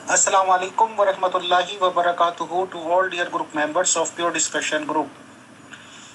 Assalamu alaikum wa rahmatullahi wa barakatuhu to all dear group members of Pure Discussion Group.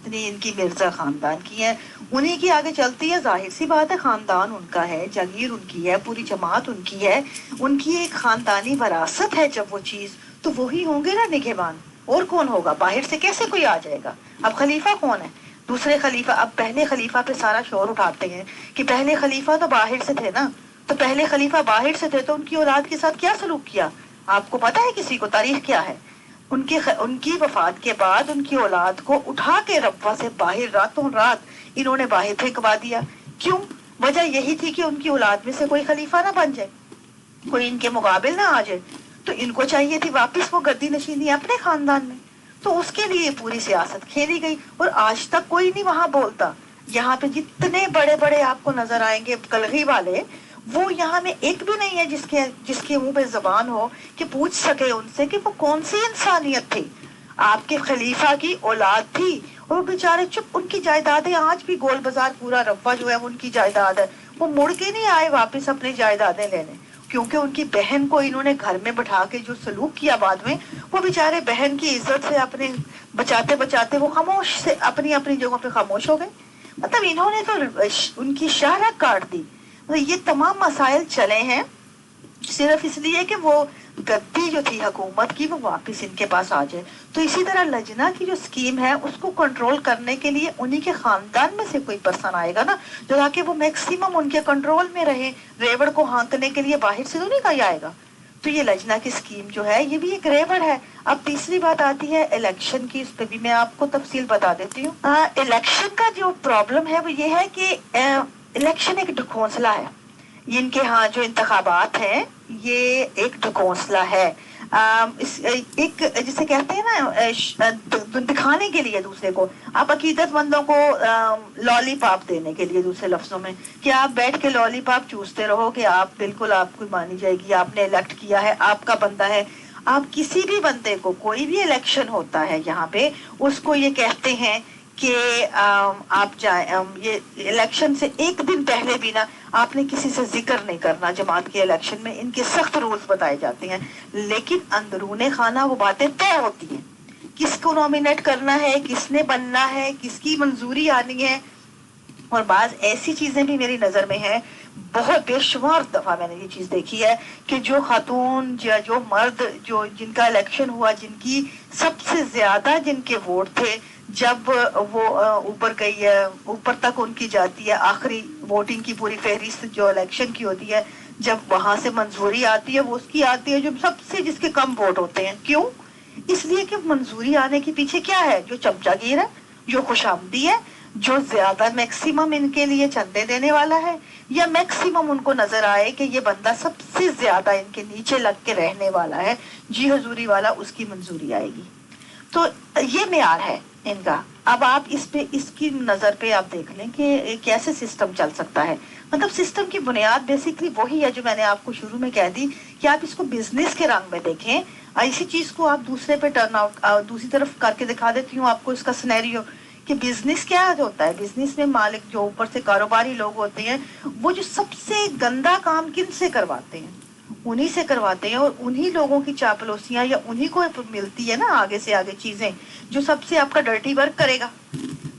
جتنی ان کی مرزا خاندان کی ہیں انہی کی آگے چلتی ہے. ظاہر سی بات ہے خاندان ان کا ہے, جاگیر ان کی ہے, پوری جماعت ان کی ہے, ان کی ایک خاندانی وراثت ہے جب وہ چیز, تو وہی ہوں گے نا نگہبان. اور کون ہوگا؟ باہر سے کیسے کوئی آ جائے گا؟ اب خلیفہ کون ہے؟ دوسرے خلیفہ. اب پہلے خلیفہ پہ سارا شور اٹھاتے ہیں کہ پہلے خلیفہ تو باہر سے تھے نا, تو پہلے خلیفہ باہر سے تھے تو ان کی اولاد کے ساتھ کیا سلوک کیا؟ آپ کو پتا ہے کسی کو تاریخ کیا ہے؟ ان کی وفات کے بعد ان کی اولاد کو اٹھا کے ربوہ سے باہر راتوں رات انہوں نے باہر پھینکوا دیا. کیوں؟ وجہ یہی تھی کہ ان کی اولاد میں سے کوئی خلیفہ نہ بن جائے, کوئی ان کے مقابل نہ آ جائے. تو ان کو چاہیے تھی واپس وہ گدی نشینی اپنے خاندان میں, تو اس کے لیے پوری سیاست کھیلی گئی. اور آج تک کوئی نہیں وہاں بولتا. یہاں پہ جتنے بڑے بڑے آپ کو نظر آئیں گے کلغی والے, وہ یہاں میں ایک بھی نہیں ہے جس کے منہ پہ زبان ہو کہ پوچھ سکے ان سے کہ وہ کون سی انسانیت تھی. آپ کے خلیفہ کی اولاد تھی اور وہ بیچارے چپ, ان کی جائیدادیں آج بھی گول بازار پورا ربوہ جو ہے ان کی جائیداد ہے, وہ مڑ کے نہیں آئے واپس اپنی جائیدادیں لینے, کیونکہ ان کی بہن کو انہوں نے گھر میں بٹھا کے جو سلوک کیا بعد میں, وہ بیچارے بہن کی عزت سے اپنے بچاتے بچاتے وہ خاموش سے اپنی اپنی جگہوں پہ خاموش ہو گئے. مطلب انہوں نے تو ان کی شہرت کاٹ دی. یہ تمام مسائل چلے ہیں صرف اس لیے کہ وہ گدی جو تھی حکومت کی وہ واپس ان کے پاس آ جائے. تو اسی طرح لجنا کی جو سکیم ہے اس کو کنٹرول کرنے کے لیے انہی کے خاندان میں سے کوئی پرسن آئے گا نا, جو تاکہ وہ میکسیمم ان کے کنٹرول میں رہے. ریوڑ کو ہانکنے کے لیے باہر سے تو نہیں کوئی آئے گا. تو یہ لجنا کی سکیم جو ہے یہ بھی ایک ریوڑ ہے. اب تیسری بات آتی ہے الیکشن کی, اس پہ بھی میں آپ کو تفصیل بتا دیتی ہوں. الیکشن کا جو پرابلم ہے وہ یہ ہے کہ الیکشن ایک ڈھکونسلا ہے. ان کے ہاں جو انتخابات ہیں یہ ایک ڈھکونسلا ہے. ایک جسے کہتے ہیں نا دکھانے کے لیے دوسرے کو, آپ عقیدت مندوں کو لالی پاپ دینے کے لیے, دوسرے لفظوں میں کہ آپ بیٹھ کے لالی پاپ چوستے رہو کہ آپ بالکل آپ کو مانی جائے گی, آپ نے الیکٹ کیا ہے, آپ کا بندہ ہے. آپ کسی بھی بندے کو, کوئی بھی الیکشن ہوتا ہے یہاں پہ, اس کو یہ کہتے ہیں کہ آپ جائیں, یہ الیکشن سے ایک دن پہلے بھی نا آپ نے کسی سے ذکر نہیں کرنا. جماعت کے الیکشن میں ان کے سخت رولز بتائے جاتے ہیں, لیکن اندرون خانہ وہ باتیں طے ہوتی ہیں. کس کو نومینیٹ کرنا ہے, کس نے بننا ہے, کس کی منظوری آنی ہے. اور بعض ایسی چیزیں بھی میری نظر میں ہیں, بہت بے شمار دفعہ میں نے یہ چیز دیکھی ہے کہ جو خاتون یا جو مرد جن کا الیکشن ہوا, جن کی سب سے زیادہ جن کے ووٹ تھے, جب وہ اوپر گئی ہے, اوپر تک ان کی جاتی ہے, آخری ووٹنگ کی پوری فہرست جو الیکشن کی ہوتی ہے, جب وہاں سے منظوری آتی ہے وہ اس کی آتی ہے جو سب سے جس کے کم ووٹ ہوتے ہیں. کیوں؟ اس لیے کہ منظوری آنے کے پیچھے کیا ہے, جو چمچا گیر ہے, جو خوش آمدی ہے, جو زیادہ میکسیمم ان کے لیے چندے دینے والا ہے, یا میکسیمم ان کو نظر آئے کہ یہ بندہ سب سے زیادہ ان کے نیچے لگ کے رہنے والا ہے, جی حضوری والا, اس کی منظوری آئے گی. تو یہ معیار ہے ان کا. اب آپ اس کی نظر پہ آپ دیکھ لیں کہ کیسے سسٹم چل سکتا ہے. مطلب سسٹم کی بنیاد بیسیکلی وہی ہے جو میں نے آپ کو شروع میں کہہ دی کہ آپ اس کو بزنس کے رنگ میں دیکھیں. اسی چیز کو آپ دوسرے پہ ٹرن آؤٹ دوسری طرف کر کے دکھا دیتی ہوں آپ کو اس کا سینیریو کہ بزنس کیا ہوتا ہے. بزنس میں مالک جو اوپر سے کاروباری لوگ ہوتے ہیں, وہ جو سب سے گندا کام کن سے کرواتے ہیں, انہی سے کرواتے ہیں, اور انہی لوگوں کی چاپلوسیاں یا انہی کو ملتی ہے نا آگے سے آگے چیزیں جو سب سے آپ کا ڈرٹی ورک کرے گا.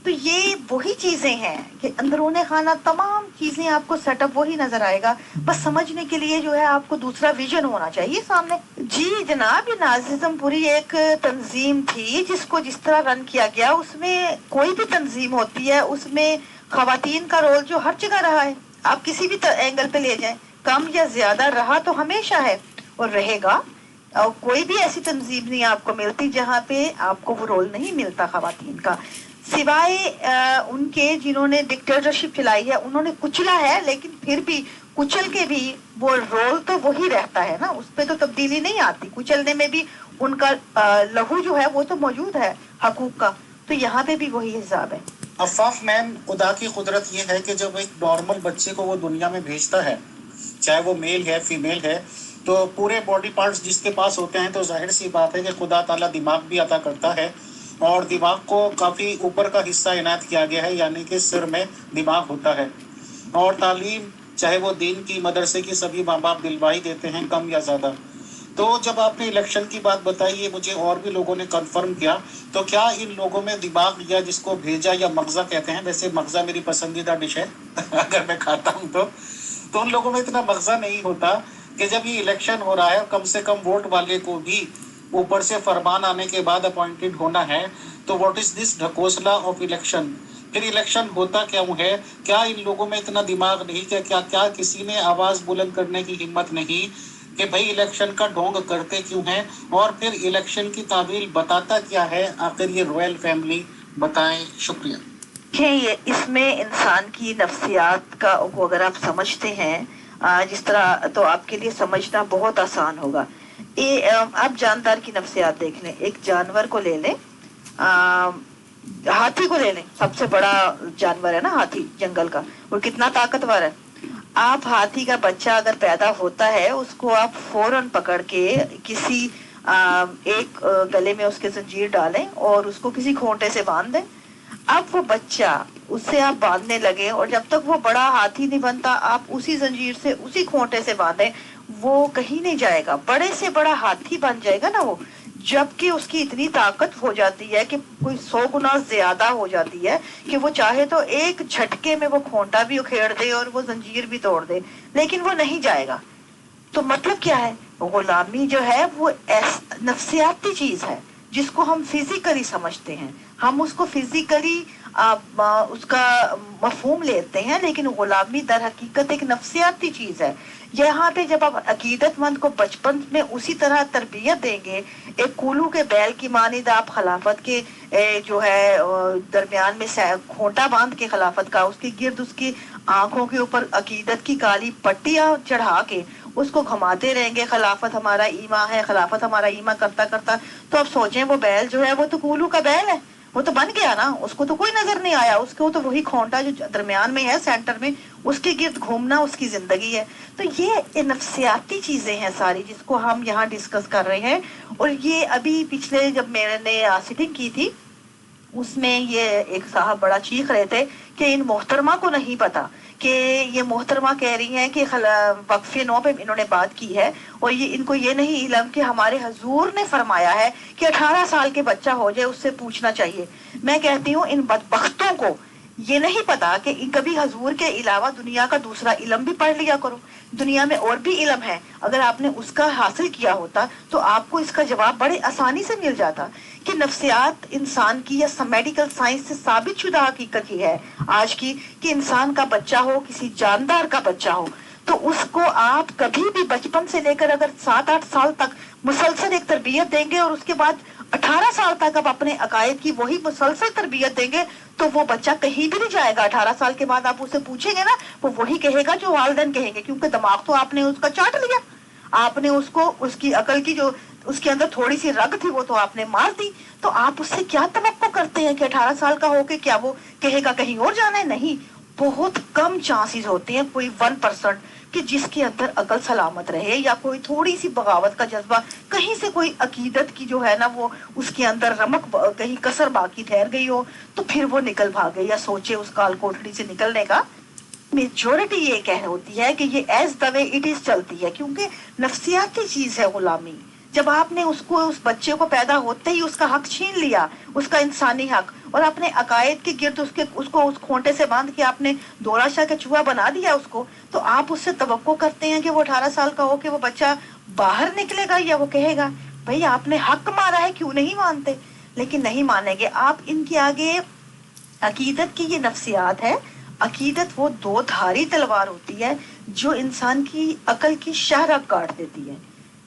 تو یہ وہی چیزیں ہیں کہ اندرون خانہ تمام چیزیں آپ کو سیٹ اپ وہی نظر آئے گا. بس سمجھنے کے لیے جو ہے آپ کو دوسرا ویژن ہونا چاہیے سامنے. جی جناب, یہ ناززم پوری ایک تنظیم تھی جس کو جس طرح رن کیا گیا. اس میں کوئی بھی تنظیم ہوتی ہے, اس میں خواتین کا رول جو ہر جگہ رہا ہے, آپ کسی بھی اینگل پہ لے جائیں, کم یا زیادہ رہا تو ہمیشہ ہے اور رہے گا. اور کوئی بھی ایسی تنظیم نہیں آپ کو ملتی جہاں پہ آپ کو وہ رول نہیں ملتا خواتین کا, سوائے ان کے جنہوں نے ڈکٹیٹرشپ چلائی ہے. انہوں نے کچلا ہے, لیکن پھر بھی کچل کے بھی وہ رول تو وہی رہتا ہے نا, اس پہ تو تبدیلی نہیں آتی. کچلنے میں بھی ان کا لہو جو ہے وہ تو موجود ہے حقوق کا. تو یہاں پہ بھی وہی حساب ہے. عفاف مین, خدا کی قدرت یہ ہے کہ جب ایک نارمل بچے کو وہ دنیا میں بھیجتا ہے, چاہے وہ میل ہے فیمیل ہے, تو پورے باڈی پارٹس جس کے پاس ہوتے ہیں, تو ظاہر سی بات ہے کہ خدا تعالیٰ دماغ بھی عطا کرتا ہے, اور دماغ کو کافی اوپر کا حصہ عنایت کیا گیا ہے, یعنی کہ سر میں دماغ ہوتا ہے. اور تعلیم, چاہے وہ دین کی مدرسے کی, سبھی ماں باپ دلوائی دیتے ہیں کم یا زیادہ. تو جب آپ نے الیکشن کی بات بتائی ہے مجھے اور بھی لوگوں نے کنفرم کیا، تو کیا ان لوگوں میں دماغ یا جس کو بھیجا یا مغزہ کہتے ہیں، ویسے مغزہ میری پسندیدہ ڈش ہے اگر میں کھاتا ہوں تو ان لوگوں میں اتنا مغزہ نہیں ہوتا کہ جب یہ الیکشن ہو رہا ہے کم سے کم ووٹ والے کو بھی اوپر سے فرمان آنے کے بعد اپوائنٹڈ ہونا ہے، تو واٹ از دس ڈھکوسلا آف الیکشن؟ پھر الیکشن ہوتا کیوں ہے؟ کیا ان لوگوں میں اتنا دماغ نہیں کہ کیا کسی نے آواز بلند کرنے کی ہمت نہیں کہ بھائی الیکشن کا ڈھونگ کرتے کیوں ہیں، اور پھر الیکشن کی تعویل بتاتا کیا ہے؟ آخر یہ رویل فیملی بتائیں۔ شکریہ۔ یہ اس میں انسان کی نفسیات کا کو اگر آپ سمجھتے ہیں جس طرح، تو آپ کے لیے سمجھنا بہت آسان ہوگا۔ آپ جاندار کی نفسیات دیکھ لیں، ایک جانور کو لے لیں، ہاتھی کو لے لیں، سب سے بڑا جانور ہے نا ہاتھی جنگل کا، وہ کتنا طاقتور ہے۔ آپ ہاتھی کا بچہ اگر پیدا ہوتا ہے اس کو آپ فوراً پکڑ کے کسی ایک گلے میں اس کے زنجیر ڈالیں اور اس کو کسی کھونٹے سے باندھ دیں۔ اب وہ بچہ اس سے آپ باندھنے لگے اور جب تک وہ بڑا ہاتھی نہیں بنتا آپ اسی زنجیر سے اسی کھونٹے سے باندھیں، وہ کہیں نہیں جائے گا، بڑے سے بڑا ہاتھی بن جائے گا نا وہ، جبکہ اس کی اتنی طاقت ہو جاتی ہے کہ کوئی 100 گنا زیادہ ہو جاتی ہے کہ وہ چاہے تو ایک جھٹکے میں وہ کھونٹا بھی اکھیڑ دے اور وہ زنجیر بھی توڑ دے، لیکن وہ نہیں جائے گا۔ تو مطلب کیا ہے؟ غلامی جو ہے وہ نفسیاتی چیز ہے جس کو ہم فزیکلی سمجھتے ہیں، ہم اس کو فزیکلی اس کا مفہوم لیتے ہیں، لیکن غلامی در حقیقت ایک نفسیاتی چیز ہے۔ یہاں پہ جب آپ عقیدت مند کو بچپن میں اسی طرح تربیت دیں گے، ایک کولو کے بیل کی مانند آپ خلافت کے جو ہے درمیان میں کھونٹا باندھ کے خلافت کا، اس کے گرد اس کی آنکھوں کے اوپر عقیدت کی کالی پٹیاں چڑھا کے اس کو گھماتے رہیں گے، خلافت ہمارا ایمان ہے، خلافت ہمارا ایمان کرتا کرتا، تو اب سوچیں وہ بیل جو ہے وہ تو کولو کا بیل ہے، وہ تو بن گیا نا، اس کو تو کوئی نظر نہیں آیا، اس کو تو وہی کھونٹا جو درمیان میں ہے سینٹر میں، اس کے گرد گھومنا اس کی زندگی ہے۔ تو یہ نفسیاتی چیزیں ہیں ساری جس کو ہم یہاں ڈسکس کر رہے ہیں، اور یہ ابھی پچھلے جب میں نے سیٹنگ کی تھی اس میں یہ ایک صاحب بڑا چیخ رہے تھے کہ ان محترمہ کو نہیں پتا کہ یہ محترمہ کہہ رہی ہیں کہ وقف 9 پہ انہوں نے بات کی ہے، اور یہ ان کو یہ نہیں علم کہ ہمارے حضور نے فرمایا ہے کہ 18 سال کے بچہ ہو جائے اس سے پوچھنا چاہیے۔ میں کہتی ہوں ان بدبختوں کو یہ نہیں پتا کہ کبھی حضور کے علاوہ دنیا کا دوسرا علم بھی پڑھ لیا کرو، دنیا میں اور بھی علم ہے، اگر آپ نے اس کا حاصل کیا ہوتا تو آپ کو اس کا جواب بڑے آسانی سے مل جاتا کہ نفسیات انسان کی یا میڈیکل سائنس سے ثابت شدہ حقیقت یہ ہے آج کی کہ انسان کا بچہ ہو، کسی جاندار کا بچہ ہو، تو اس کو آپ کبھی بھی بچپن سے لے کر اگر 7-8 سال تک مسلسل ایک تربیت دیں گے اور اس کے بعد 18 سال تک آپ اپنے عقائد کی وہی مسلسل تربیت دیں گے تو وہ بچہ کہیں بھی نہیں جائے گا۔ 18 سال کے بعد آپ اسے پوچھیں گے نا، وہ وہی کہے گا جو والدین کہیں گے، کیونکہ دماغ تو آپ نے اس کا چاٹ لیا، آپ نے اس کو اس کی عقل کی جو اس کے اندر تھوڑی سی رگ تھی وہ تو آپ نے مار دی۔ تو آپ اس سے کیا توقع کرتے ہیں کہ 18 سال کا ہو کے کیا وہ کہے گا کہیں اور جانا ہے؟ نہیں، بہت کم چانسز ہوتے ہیں، کوئی 1% کہ جس کے اندر عقل سلامت رہے یا کوئی تھوڑی سی بغاوت کا جذبہ، کہیں سے کوئی عقیدت کی جو ہے نا وہ اس کے اندر رمق کہیں کسر باقی ٹھہر گئی ہو تو پھر وہ نکل بھاگے یا سوچے اس کال کوٹڑی سے نکلنے کا۔ میجورٹی یہ کہہ ہوتی ہے کہ یہ as the way it is چلتی ہے، کیونکہ نفسیاتی چیز ہے غلامی۔ جب آپ نے اس بچے کو پیدا ہوتے ہی اس کا حق چھین لیا، اس کا انسانی حق، اور اپنے عقائد کے گرد اس کو اس کھونٹے سے باندھ کے آپ نے دورا شاہ کا چوہا بنا دیا اس کو، تو آپ اس سے توقع کرتے ہیں کہ وہ 18 سال کا ہو کے وہ بچہ باہر نکلے گا یا وہ کہے گا بھئی آپ نے حق مارا ہے کیوں نہیں مانتے؟ لیکن نہیں مانیں گے آپ۔ ان کے آگے عقیدت کی یہ نفسیات ہے۔ عقیدت وہ 2 دھاری تلوار ہوتی ہے جو انسان کی عقل کی شاہراہ کاٹ دیتی ہے،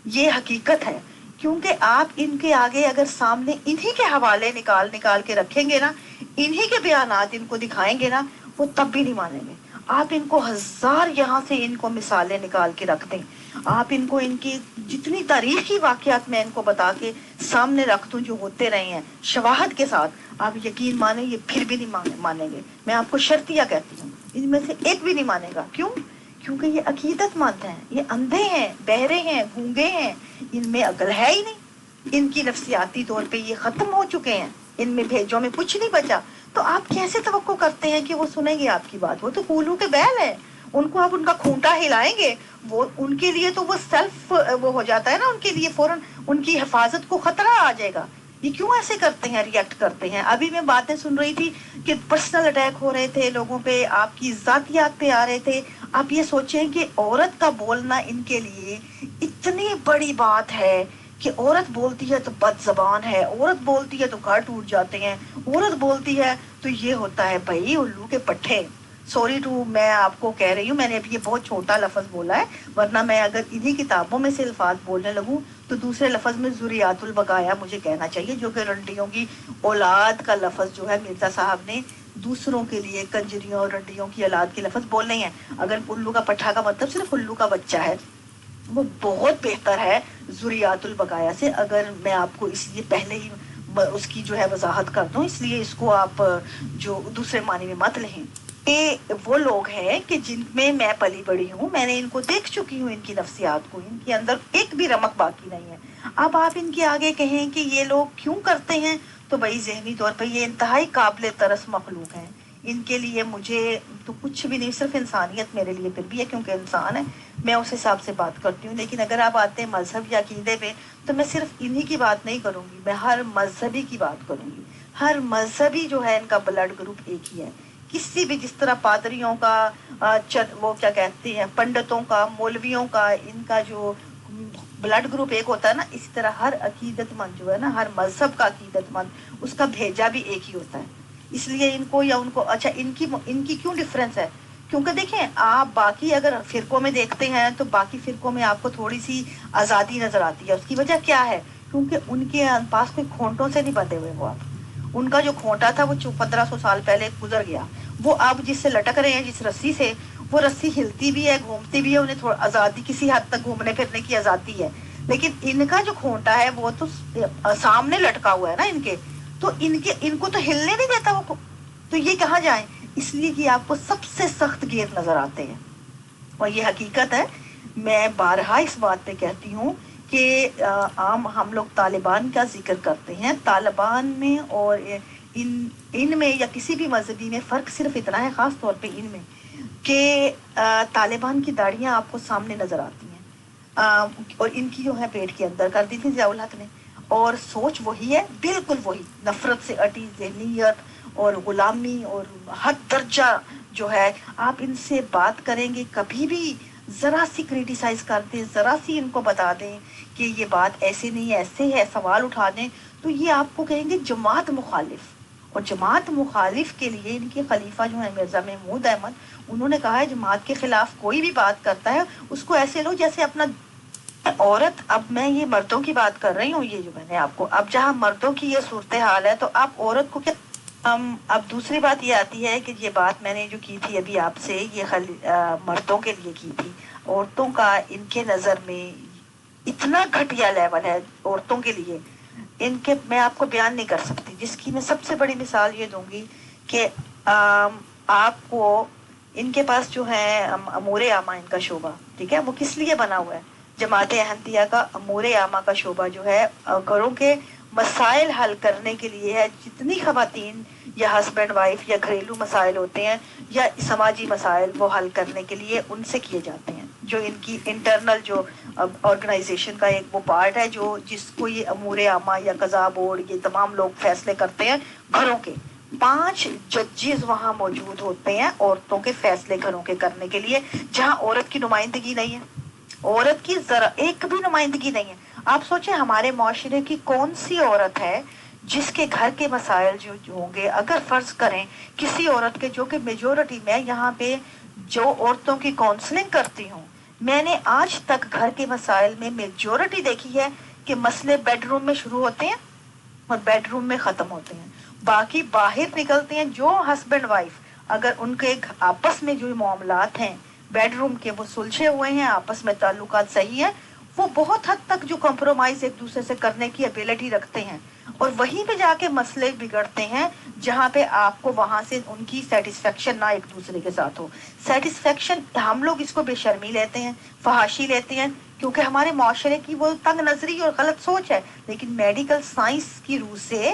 یہ حقیقت ہے۔ کیونکہ آپ ان کے آگے اگر سامنے انہی کے حوالے نکال کے رکھیں گے نا، انہی کے بیانات ان کو دکھائیں گے نا، وہ تب بھی نہیں مانیں گے۔ آپ ان کو 1000 یہاں سے ان کو مثالیں نکال کے رکھ دیں، آپ ان کو ان کی جتنی تاریخی واقعات میں ان کو بتا کے سامنے رکھ دوں جو ہوتے رہے ہیں شواہد کے ساتھ، آپ یقین مانیں یہ پھر بھی نہیں مانیں گے۔ میں آپ کو شرطیہ کہتی ہوں ان میں سے ایک بھی نہیں مانے گا۔ کیوں؟ کیونکہ یہ عقیدت مند ہیں، یہ اندھے ہیں، بہرے ہیں، گونگے ہیں، ان میں عقل ہے ہی نہیں، ان کی نفسیاتی طور پہ یہ ختم ہو چکے ہیں، ان میں بھیجوں میں کچھ نہیں بچا۔ تو آپ کیسے توقع کرتے ہیں کہ وہ سنیں گے آپ کی بات؟ وہ تو پولو کے بیل ہے، ان کو آپ ان کا کھونٹا ہلائیں گے، وہ ان کے لیے تو وہ سیلف وہ ہو جاتا ہے نا، ان کے لیے فوراً ان کی حفاظت کو خطرہ آ جائے گا. یہ کیوں ایسے کرتے ہیں، ریئیکٹ کرتے ہیں؟ ابھی میں باتیں سن رہی تھی کہ پرسنل اٹیک ہو رہے تھے لوگوں پہ، آپ کی ذاتیات پہ آ رہے تھے. آپ یہ سوچیں کہ عورت کا بولنا ان کے لیے اتنی بڑی بات ہے کہ عورت بولتی ہے تو بد زبان ہے، عورت بولتی ہے تو گھر ٹوٹ جاتے ہیں، عورت بولتی ہے تو یہ ہوتا ہے. بھائی الو کے پٹھے، سوری ٹو، میں آپ کو کہہ رہی ہوں، میں نے ابھی یہ بہت چھوٹا لفظ بولا ہے، ورنہ میں اگر انہی کتابوں میں سے الفاظ بولنے لگوں تو دوسرے لفظ میں ذریات البقایا مجھے کہنا چاہیے، جو کہ رنڈیوں کی اولاد کا لفظ جو ہے مرزا صاحب نے دوسروں کے لیے کنجریوں اور رنڈیوں کی اولاد کے لفظ بولنے ہیں. اگر الو کا پٹھا کا مطلب صرف الو کا بچہ ہے، وہ بہت بہتر ہے ذریات البقایا سے. اگر میں آپ کو اس لیے پہلے ہی اس کی جو ہے وضاحت کر دوں، اس لیے اس کو آپ جو دوسرے معنی میں مت لیں. یہ وہ لوگ ہیں کہ جن میں میں پلی بڑی ہوں، میں نے ان کو دیکھ چکی ہوں، ان کی نفسیات کو، ان کے اندر ایک بھی رمق باقی نہیں ہے. اب آپ ان کے آگے کہیں کہ یہ لوگ کیوں کرتے ہیں، تو بھائی ذہنی طور پہ یہ انتہائی قابل ترس مخلوق ہیں. ان کے لیے مجھے تو کچھ بھی نہیں، صرف انسانیت میرے لیے پھر بھی ہے، کیونکہ انسان ہے، میں اس حساب سے بات کرتی ہوں. لیکن اگر آپ آتے ہیں مذہب یا عقیدے پہ، تو میں صرف انہی کی بات نہیں کروں گی، میں ہر مذہبی کی بات کروں گی. ہر مذہبی جو ہے ان کا بلڈ گروپ ایک ہی ہے. کسی بھی، جس طرح پادریوں کا، وہ کیا کہتے ہیں، پنڈتوں کا، مولویوں کا، ان کا جو بلڈ گروپ ایک ہوتا ہے نا، اسی طرح ہر عقیدت مند جو ہے نا، ہر مذہب کا عقیدت مند، اس کا بھیجا بھی ایک ہی ہوتا ہے. اس لیے ان کو یا ان کو، اچھا ان کی کیوں ڈفرینس ہے؟ کیونکہ دیکھیں آپ باقی اگر فرقوں میں دیکھتے ہیں تو باقی فرقوں میں آپ کو تھوڑی سی آزادی نظر آتی ہے. اس کی وجہ کیا ہے؟ کیونکہ ان کے پاس کوئی کھونٹوں سے نہیں بندھے ہوئے. وہ آپ، ان کا جو کھونٹا تھا وہ 1500 سال پہلے گزر گیا. وہ اب جس سے لٹک رہے ہیں، جس رسی سے، وہ رسی ہلتی بھی ہے، گھومتی بھی ہے، انہیں تھوڑا آزادی، کسی حد تک گھومنے پھرنے کی آزادی ہے. لیکن ان کا جو کھونٹا ہے وہ تو سامنے لٹکا ہوا ہے نا ان کے، تو ان کو تو ہلنے نہیں دیتا وہ. تو یہ کہاں جائیں؟ اس لیے کہ آپ کو سب سے سخت گیر نظر آتے ہیں. اور یہ حقیقت ہے. میں بارہا اس بات پہ کہتی ہوں کہ عام ہم لوگ طالبان کا ذکر کرتے ہیں، طالبان میں اور ان میں یا کسی بھی مذہبی میں فرق صرف اتنا ہے، خاص طور پہ ان میں، کہ طالبان کی داڑیاں آپ کو سامنے نظر آتی ہیں، اور ان کی جو ہے پیٹ کے اندر کر دی تھی ضیاء الحق نے. اور سوچ وہی ہے، بالکل وہی، نفرت سے اٹی ذہنیت اور غلامی اور حد درجہ جو ہے. آپ ان سے بات کریں گے، کبھی بھی ذرا سی کریٹیسائز کر دیں، ذرا سی ان کو بتا دیں کہ یہ بات ایسے نہیں ہے، ایسے ہے، سوال اٹھا دیں، تو یہ آپ کو کہیں گے جماعت مخالف. اور جماعت مخالف کے لیے ان کے خلیفہ جو ہیں مرزا محمود احمد، انہوں نے کہا ہے جماعت کے خلاف کوئی بھی بات کرتا ہے اس کو ایسے لو جیسے اپنا عورت. اب میں یہ مردوں کی بات کر رہی ہوں، یہ جو میں نے آپ کو، اب جہاں مردوں کی یہ صورتحال ہے تو آپ عورت کو کیا. اب دوسری بات یہ آتی ہے کہ یہ بات میں نے جو کی تھی ابھی آپ سے، یہ مردوں کے لیے کی تھی. عورتوں کا ان کے نظر میں اتنا گھٹیا لیول ہے عورتوں کے لیے، ان کے میں آپ کو بیان نہیں کر سکتی. جس کی میں سب سے بڑی مثال یہ دوں گی کہ آپ کو ان کے پاس جو ہے امور عامہ، ان کا شعبہ، ٹھیک ہے، وہ کس لیے بنا ہوا ہے؟ جماعت احمدیہ کا امور عامہ کا شعبہ جو ہے گھروں کے مسائل حل کرنے کے لیے ہے. جتنی خواتین یا ہسبینڈ وائف یا گھریلو مسائل ہوتے ہیں یا سماجی مسائل، وہ حل کرنے کے لیے ان سے کیے جاتے ہیں. جو ان کی انٹرنل جو آرگنائزیشن کا ایک وہ پارٹ ہے، جو جس کو یہ امور عامہ یا قضاء بورڈ، یہ تمام لوگ فیصلے کرتے ہیں گھروں کے. 5 ججز وہاں موجود ہوتے ہیں عورتوں کے فیصلے گھروں کے کرنے کے لیے، جہاں عورت کی نمائندگی نہیں ہے. عورت کی ذرا ایک بھی نمائندگی نہیں ہے. آپ سوچیں ہمارے معاشرے کی کون سی عورت ہے جس کے گھر کے مسائل جو ہوں گے، اگر فرض کریں کسی عورت کے، جو کہ میجورٹی میں یہاں پہ جو عورتوں کی کاؤنسلنگ کرتی ہوں، میں نے آج تک گھر کے مسائل میں میجورٹی دیکھی ہے کہ مسئلے بیڈ روم میں شروع ہوتے ہیں اور بیڈ روم میں ختم ہوتے ہیں. باقی باہر نکلتے ہیں جو ہسبینڈ وائف، اگر ان کے آپس میں جو معاملات ہیں بیڈ روم کے، وہ سلجھے ہوئے ہیں، آپس میں تعلقات صحیح ہیں، وہ بہت حد تک جو کمپرومائز ایک دوسرے سے کرنے کی ابیلٹی رکھتے ہیں. اور وہیں پہ جا کے مسئلے بگڑتے ہیں جہاں پہ آپ کو وہاں سے ان کی سیٹسفیکشن نہ ایک دوسرے کے ساتھ ہو. سیٹسفیکشن ہم لوگ اس کو بے شرمی لیتے ہیں، فحاشی لیتے ہیں، کیونکہ ہمارے معاشرے کی وہ تنگ نظری اور غلط سوچ ہے. لیکن میڈیکل سائنس کی روح سے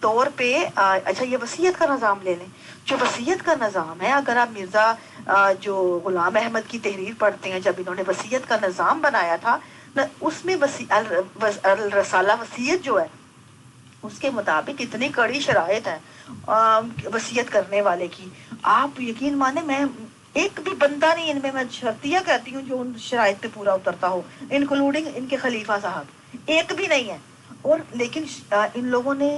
طور پہ اچھا یہ وصیت کا نظام لے لیں. جو وصیت کا نظام ہے، اگر آپ مرزا جو غلام احمد کی تحریر پڑھتے ہیں، جب انہوں نے وصیت کا نظام بنایا تھا، اس میں الرسالہ وصیت جو ہے اس کے مطابق اتنی کڑی شرائط ہے وصیت کرنے والے کی. آپ یقین مانے میں ایک بھی بندہ نہیں ان میں شرطیہ کہتی ہوں جو ان شرائط پہ پورا اترتا ہو، انکلوڈنگ ان کے خلیفہ صاحب، ایک بھی نہیں ہے. اور لیکن ان لوگوں نے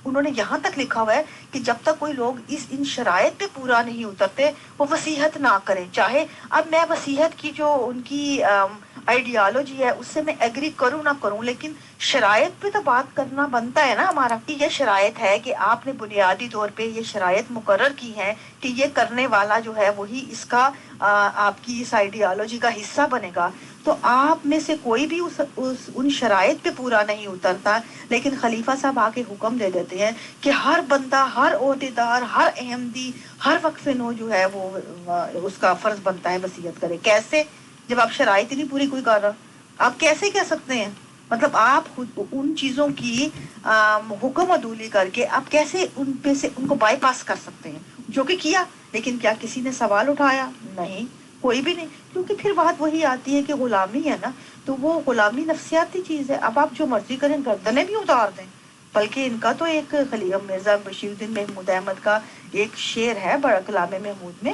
انہوں نے یہاں تک لکھا ہوا ہے کہ جب تک کوئی لوگ ان شرائط پہ پورا نہیں اترتے وہ وصیت نہ کریں. چاہے اب میں وصیت کی جو ان کی آئیڈیالوجی ہے اس سے میں ایگری کروں نہ کروں، لیکن شرائط پہ تو بات کرنا بنتا ہے نا ہمارا. یہ شرائط ہے کہ آپ نے بنیادی طور پہ یہ شرائط مقرر کی ہیں کہ یہ کرنے والا جو ہے وہی اس کا آپ کی اس آئیڈیالوجی کا حصہ بنے گا. تو آپ میں سے کوئی بھی ان شرائط پہ پورا نہیں اترتا، لیکن خلیفہ صاحب آ کے حکم دے دیتے ہیں کہ ہر بندہ، ہر عہدیدار، ہر احمدی، ہر وقف نو جو ہے وہ اس کا فرض بنتا ہے وصیت کرے. کیسے؟ جب آپ شرائط ہی نہیں پوری کوئی کر رہا، آپ کیسے کہہ سکتے ہیں؟ مطلب آپ خود ان چیزوں کی حکم عدولی کر کے آپ کیسے ان پہ سے ان کو بائی پاس کر سکتے ہیں؟ جو کہ کیا، لیکن کیا کسی نے سوال اٹھایا؟ نہیں، کوئی بھی نہیں. کیونکہ پھر بات وہی آتی ہے کہ غلامی ہے نا، تو وہ غلامی نفسیاتی چیز ہے. اب آپ جو مرضی کریں، گردنیں بھی اتار دیں. بلکہ ان کا تو ایک خلیفہ مرزا بشیر الدین محمود احمد کا ایک شعر ہے بڑا کلام محمود میں،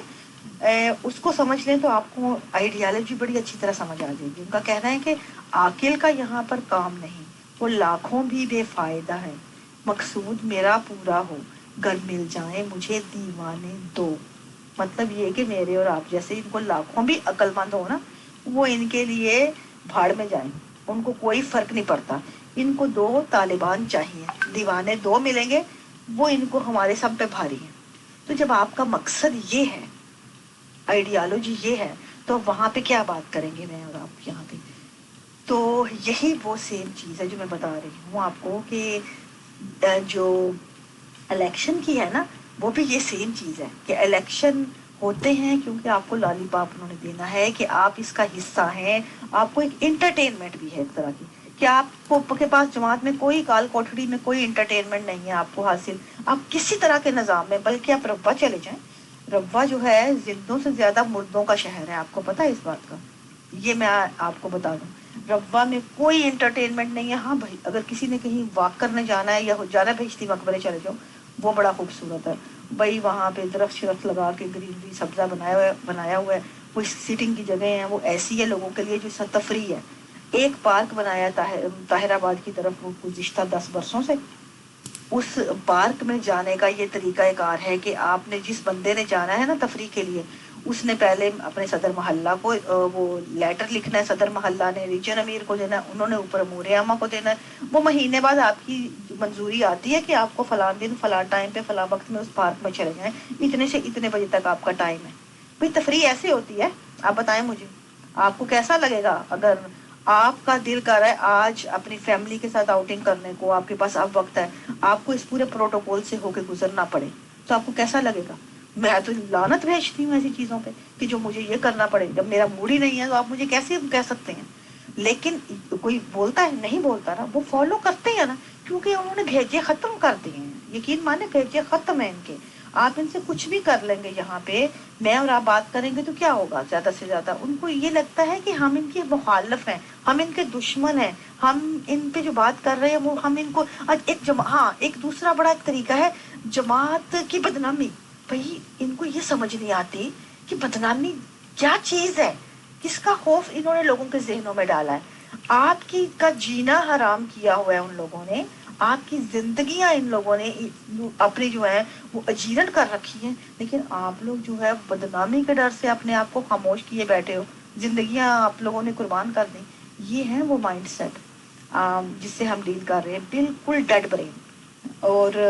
اس کو سمجھ لیں تو آپ کو آئیڈیالوجی بڑی اچھی طرح سمجھ آ جائے گی. ان کا کہنا ہے کہ عاقل کا یہاں پر کام نہیں، وہ لاکھوں بھی بے فائدہ ہے، مقصود میرا پورا ہو، گر مل جائیں مجھے دیوانے دو. مطلب یہ کہ میرے اور آپ جیسے ان کو لاکھوں بھی عقل مند ہو نا، وہ ان کے لیے بھاڑ میں جائیں، ان کو کوئی فرق نہیں پڑتا. ان کو 2 طالبان چاہیے، دیوانے 2 ملیں گے، وہ ان کو ہمارے سب پہ بھاری ہیں. تو جب آپ کا مقصد یہ ہے، آئیڈیالوجی یہ ہے، تو وہاں پہ کیا بات کریں گے میں اور آپ یہاں پہ؟ تو یہی وہ سیم چیز ہے جو میں بتا رہی ہوں آپ کو کہ جو الیکشن کی ہے نا، وہ بھی یہ سیم چیز ہے کہ الیکشن ہوتے ہیں کیونکہ آپ کو لالی پاپ انہوں نے دینا ہے کہ آپ اس کا حصہ ہیں. آپ کو ایک انٹرٹینمنٹ بھی ہے ایک طرح کی کہ آپ کو کے پاس جماعت میں کوئی کال کوٹڑی میں کوئی انٹرٹینمنٹ نہیں ہے آپ کو حاصل، آپ کسی طرح کے نظام میں. بلکہ آپ ربا چلے جائیں، ربا جو ہے زندوں سے زیادہ مردوں کا شہر ہے. آپ کو پتا ہے اس بات کا؟ یہ میں آپ کو بتا دوں، ربا میں کوئی انٹرٹینمنٹ نہیں ہے. ہاں بھائی، اگر کسی نے کہیں واک کرنے جانا ہے یا جانا ہے بھیجتی مقبرے چلے جاؤ، وہ بڑا خوبصورت ہے بھائی. وہاں پہ درخت شرخت لگا کے گرینری سبزہ بنایا ہوا ہے. وہ سیٹنگ کی جگہ ہیں، وہ ایسی ہے لوگوں کے لیے جو سب تفریح ہے. ایک پارک بنایا طاہر آباد کی طرف گزشتہ 10 برسوں سے. اس پارک میں جانے کا یہ طریقہ کار ہے کہ آپ نے جس بندے نے جانا ہے نا تفریح کے لیے، اس نے پہلے اپنے صدر محلہ کو وہ لیٹر لکھنا ہے، صدر محلہ نے ریجن امیر کو دینا ہے، انہوں نے اوپر امور عامہ کو دینا ہے. وہ مہینے بعد آپ کی منظوری آتی ہے کہ آپ کو فلاں دن فلاں ٹائم پہ فلاں وقت میں اس پارک میں چلے جائیں، اتنے سے اتنے بجے تک آپ کا ٹائم ہے. بھئی تفریح ایسے ہوتی ہے؟ آپ بتائیں مجھے، آپ کو کیسا لگے گا اگر آپ کا دل کر رہا ہے آج اپنی فیملی کے ساتھ آؤٹنگ کرنے کو، آپ کے پاس اب وقت ہے، آپ کو اس پورے پروٹوکول سے ہو کے گزرنا پڑے، تو آپ کو کیسا لگے گا؟ میں تو لعنت بھیجتی ہوں ایسی چیزوں پہ کہ جو مجھے یہ کرنا پڑے. جب میرا موڈ ہی نہیں ہے تو آپ مجھے کیسے کہہ سکتے ہیں؟ لیکن کوئی بولتا ہے نہیں بولتا نا، وہ فالو کرتے ہیں نا، کیونکہ انہوں نے بھیجے ختم کر دیے ہیں. یقین مانے بھیجے ختم ہیں ان کے. آپ ان سے کچھ بھی کر لیں گے یہاں پہ، میں اور آپ بات کریں گے تو کیا ہوگا؟ زیادہ سے زیادہ ان کو یہ لگتا ہے کہ ہم ان کے مخالف ہیں، ہم ان کے دشمن ہیں، ہم ان پہ جو بات کر رہے ہیں وہ ہم ان کو ہاں ایک دوسرا بڑا ایک طریقہ ہے جماعت کی بدنامی. بھئی ان کو یہ سمجھ نہیں آتی کہ بدنامی کیا چیز ہے، کس کا خوف انہوں نے لوگوں کے ذہنوں میں ڈالا ہے. آپ کی کا جینا حرام کیا ہوا ہے ان لوگوں نے، آپ کی زندگیاں ان لوگوں نے اپنی جو ہے وہ اجیرن کر رکھی ہیں. لیکن آپ لوگ جو ہے بدنامی کے ڈر سے اپنے آپ کو خاموش کیے بیٹھے ہو، زندگیاں آپ لوگوں نے قربان کر دی. یہ ہے وہ مائنڈ سیٹ جس سے ہم ڈیل کر رہے ہیں، بالکل ڈیڈ برین. اور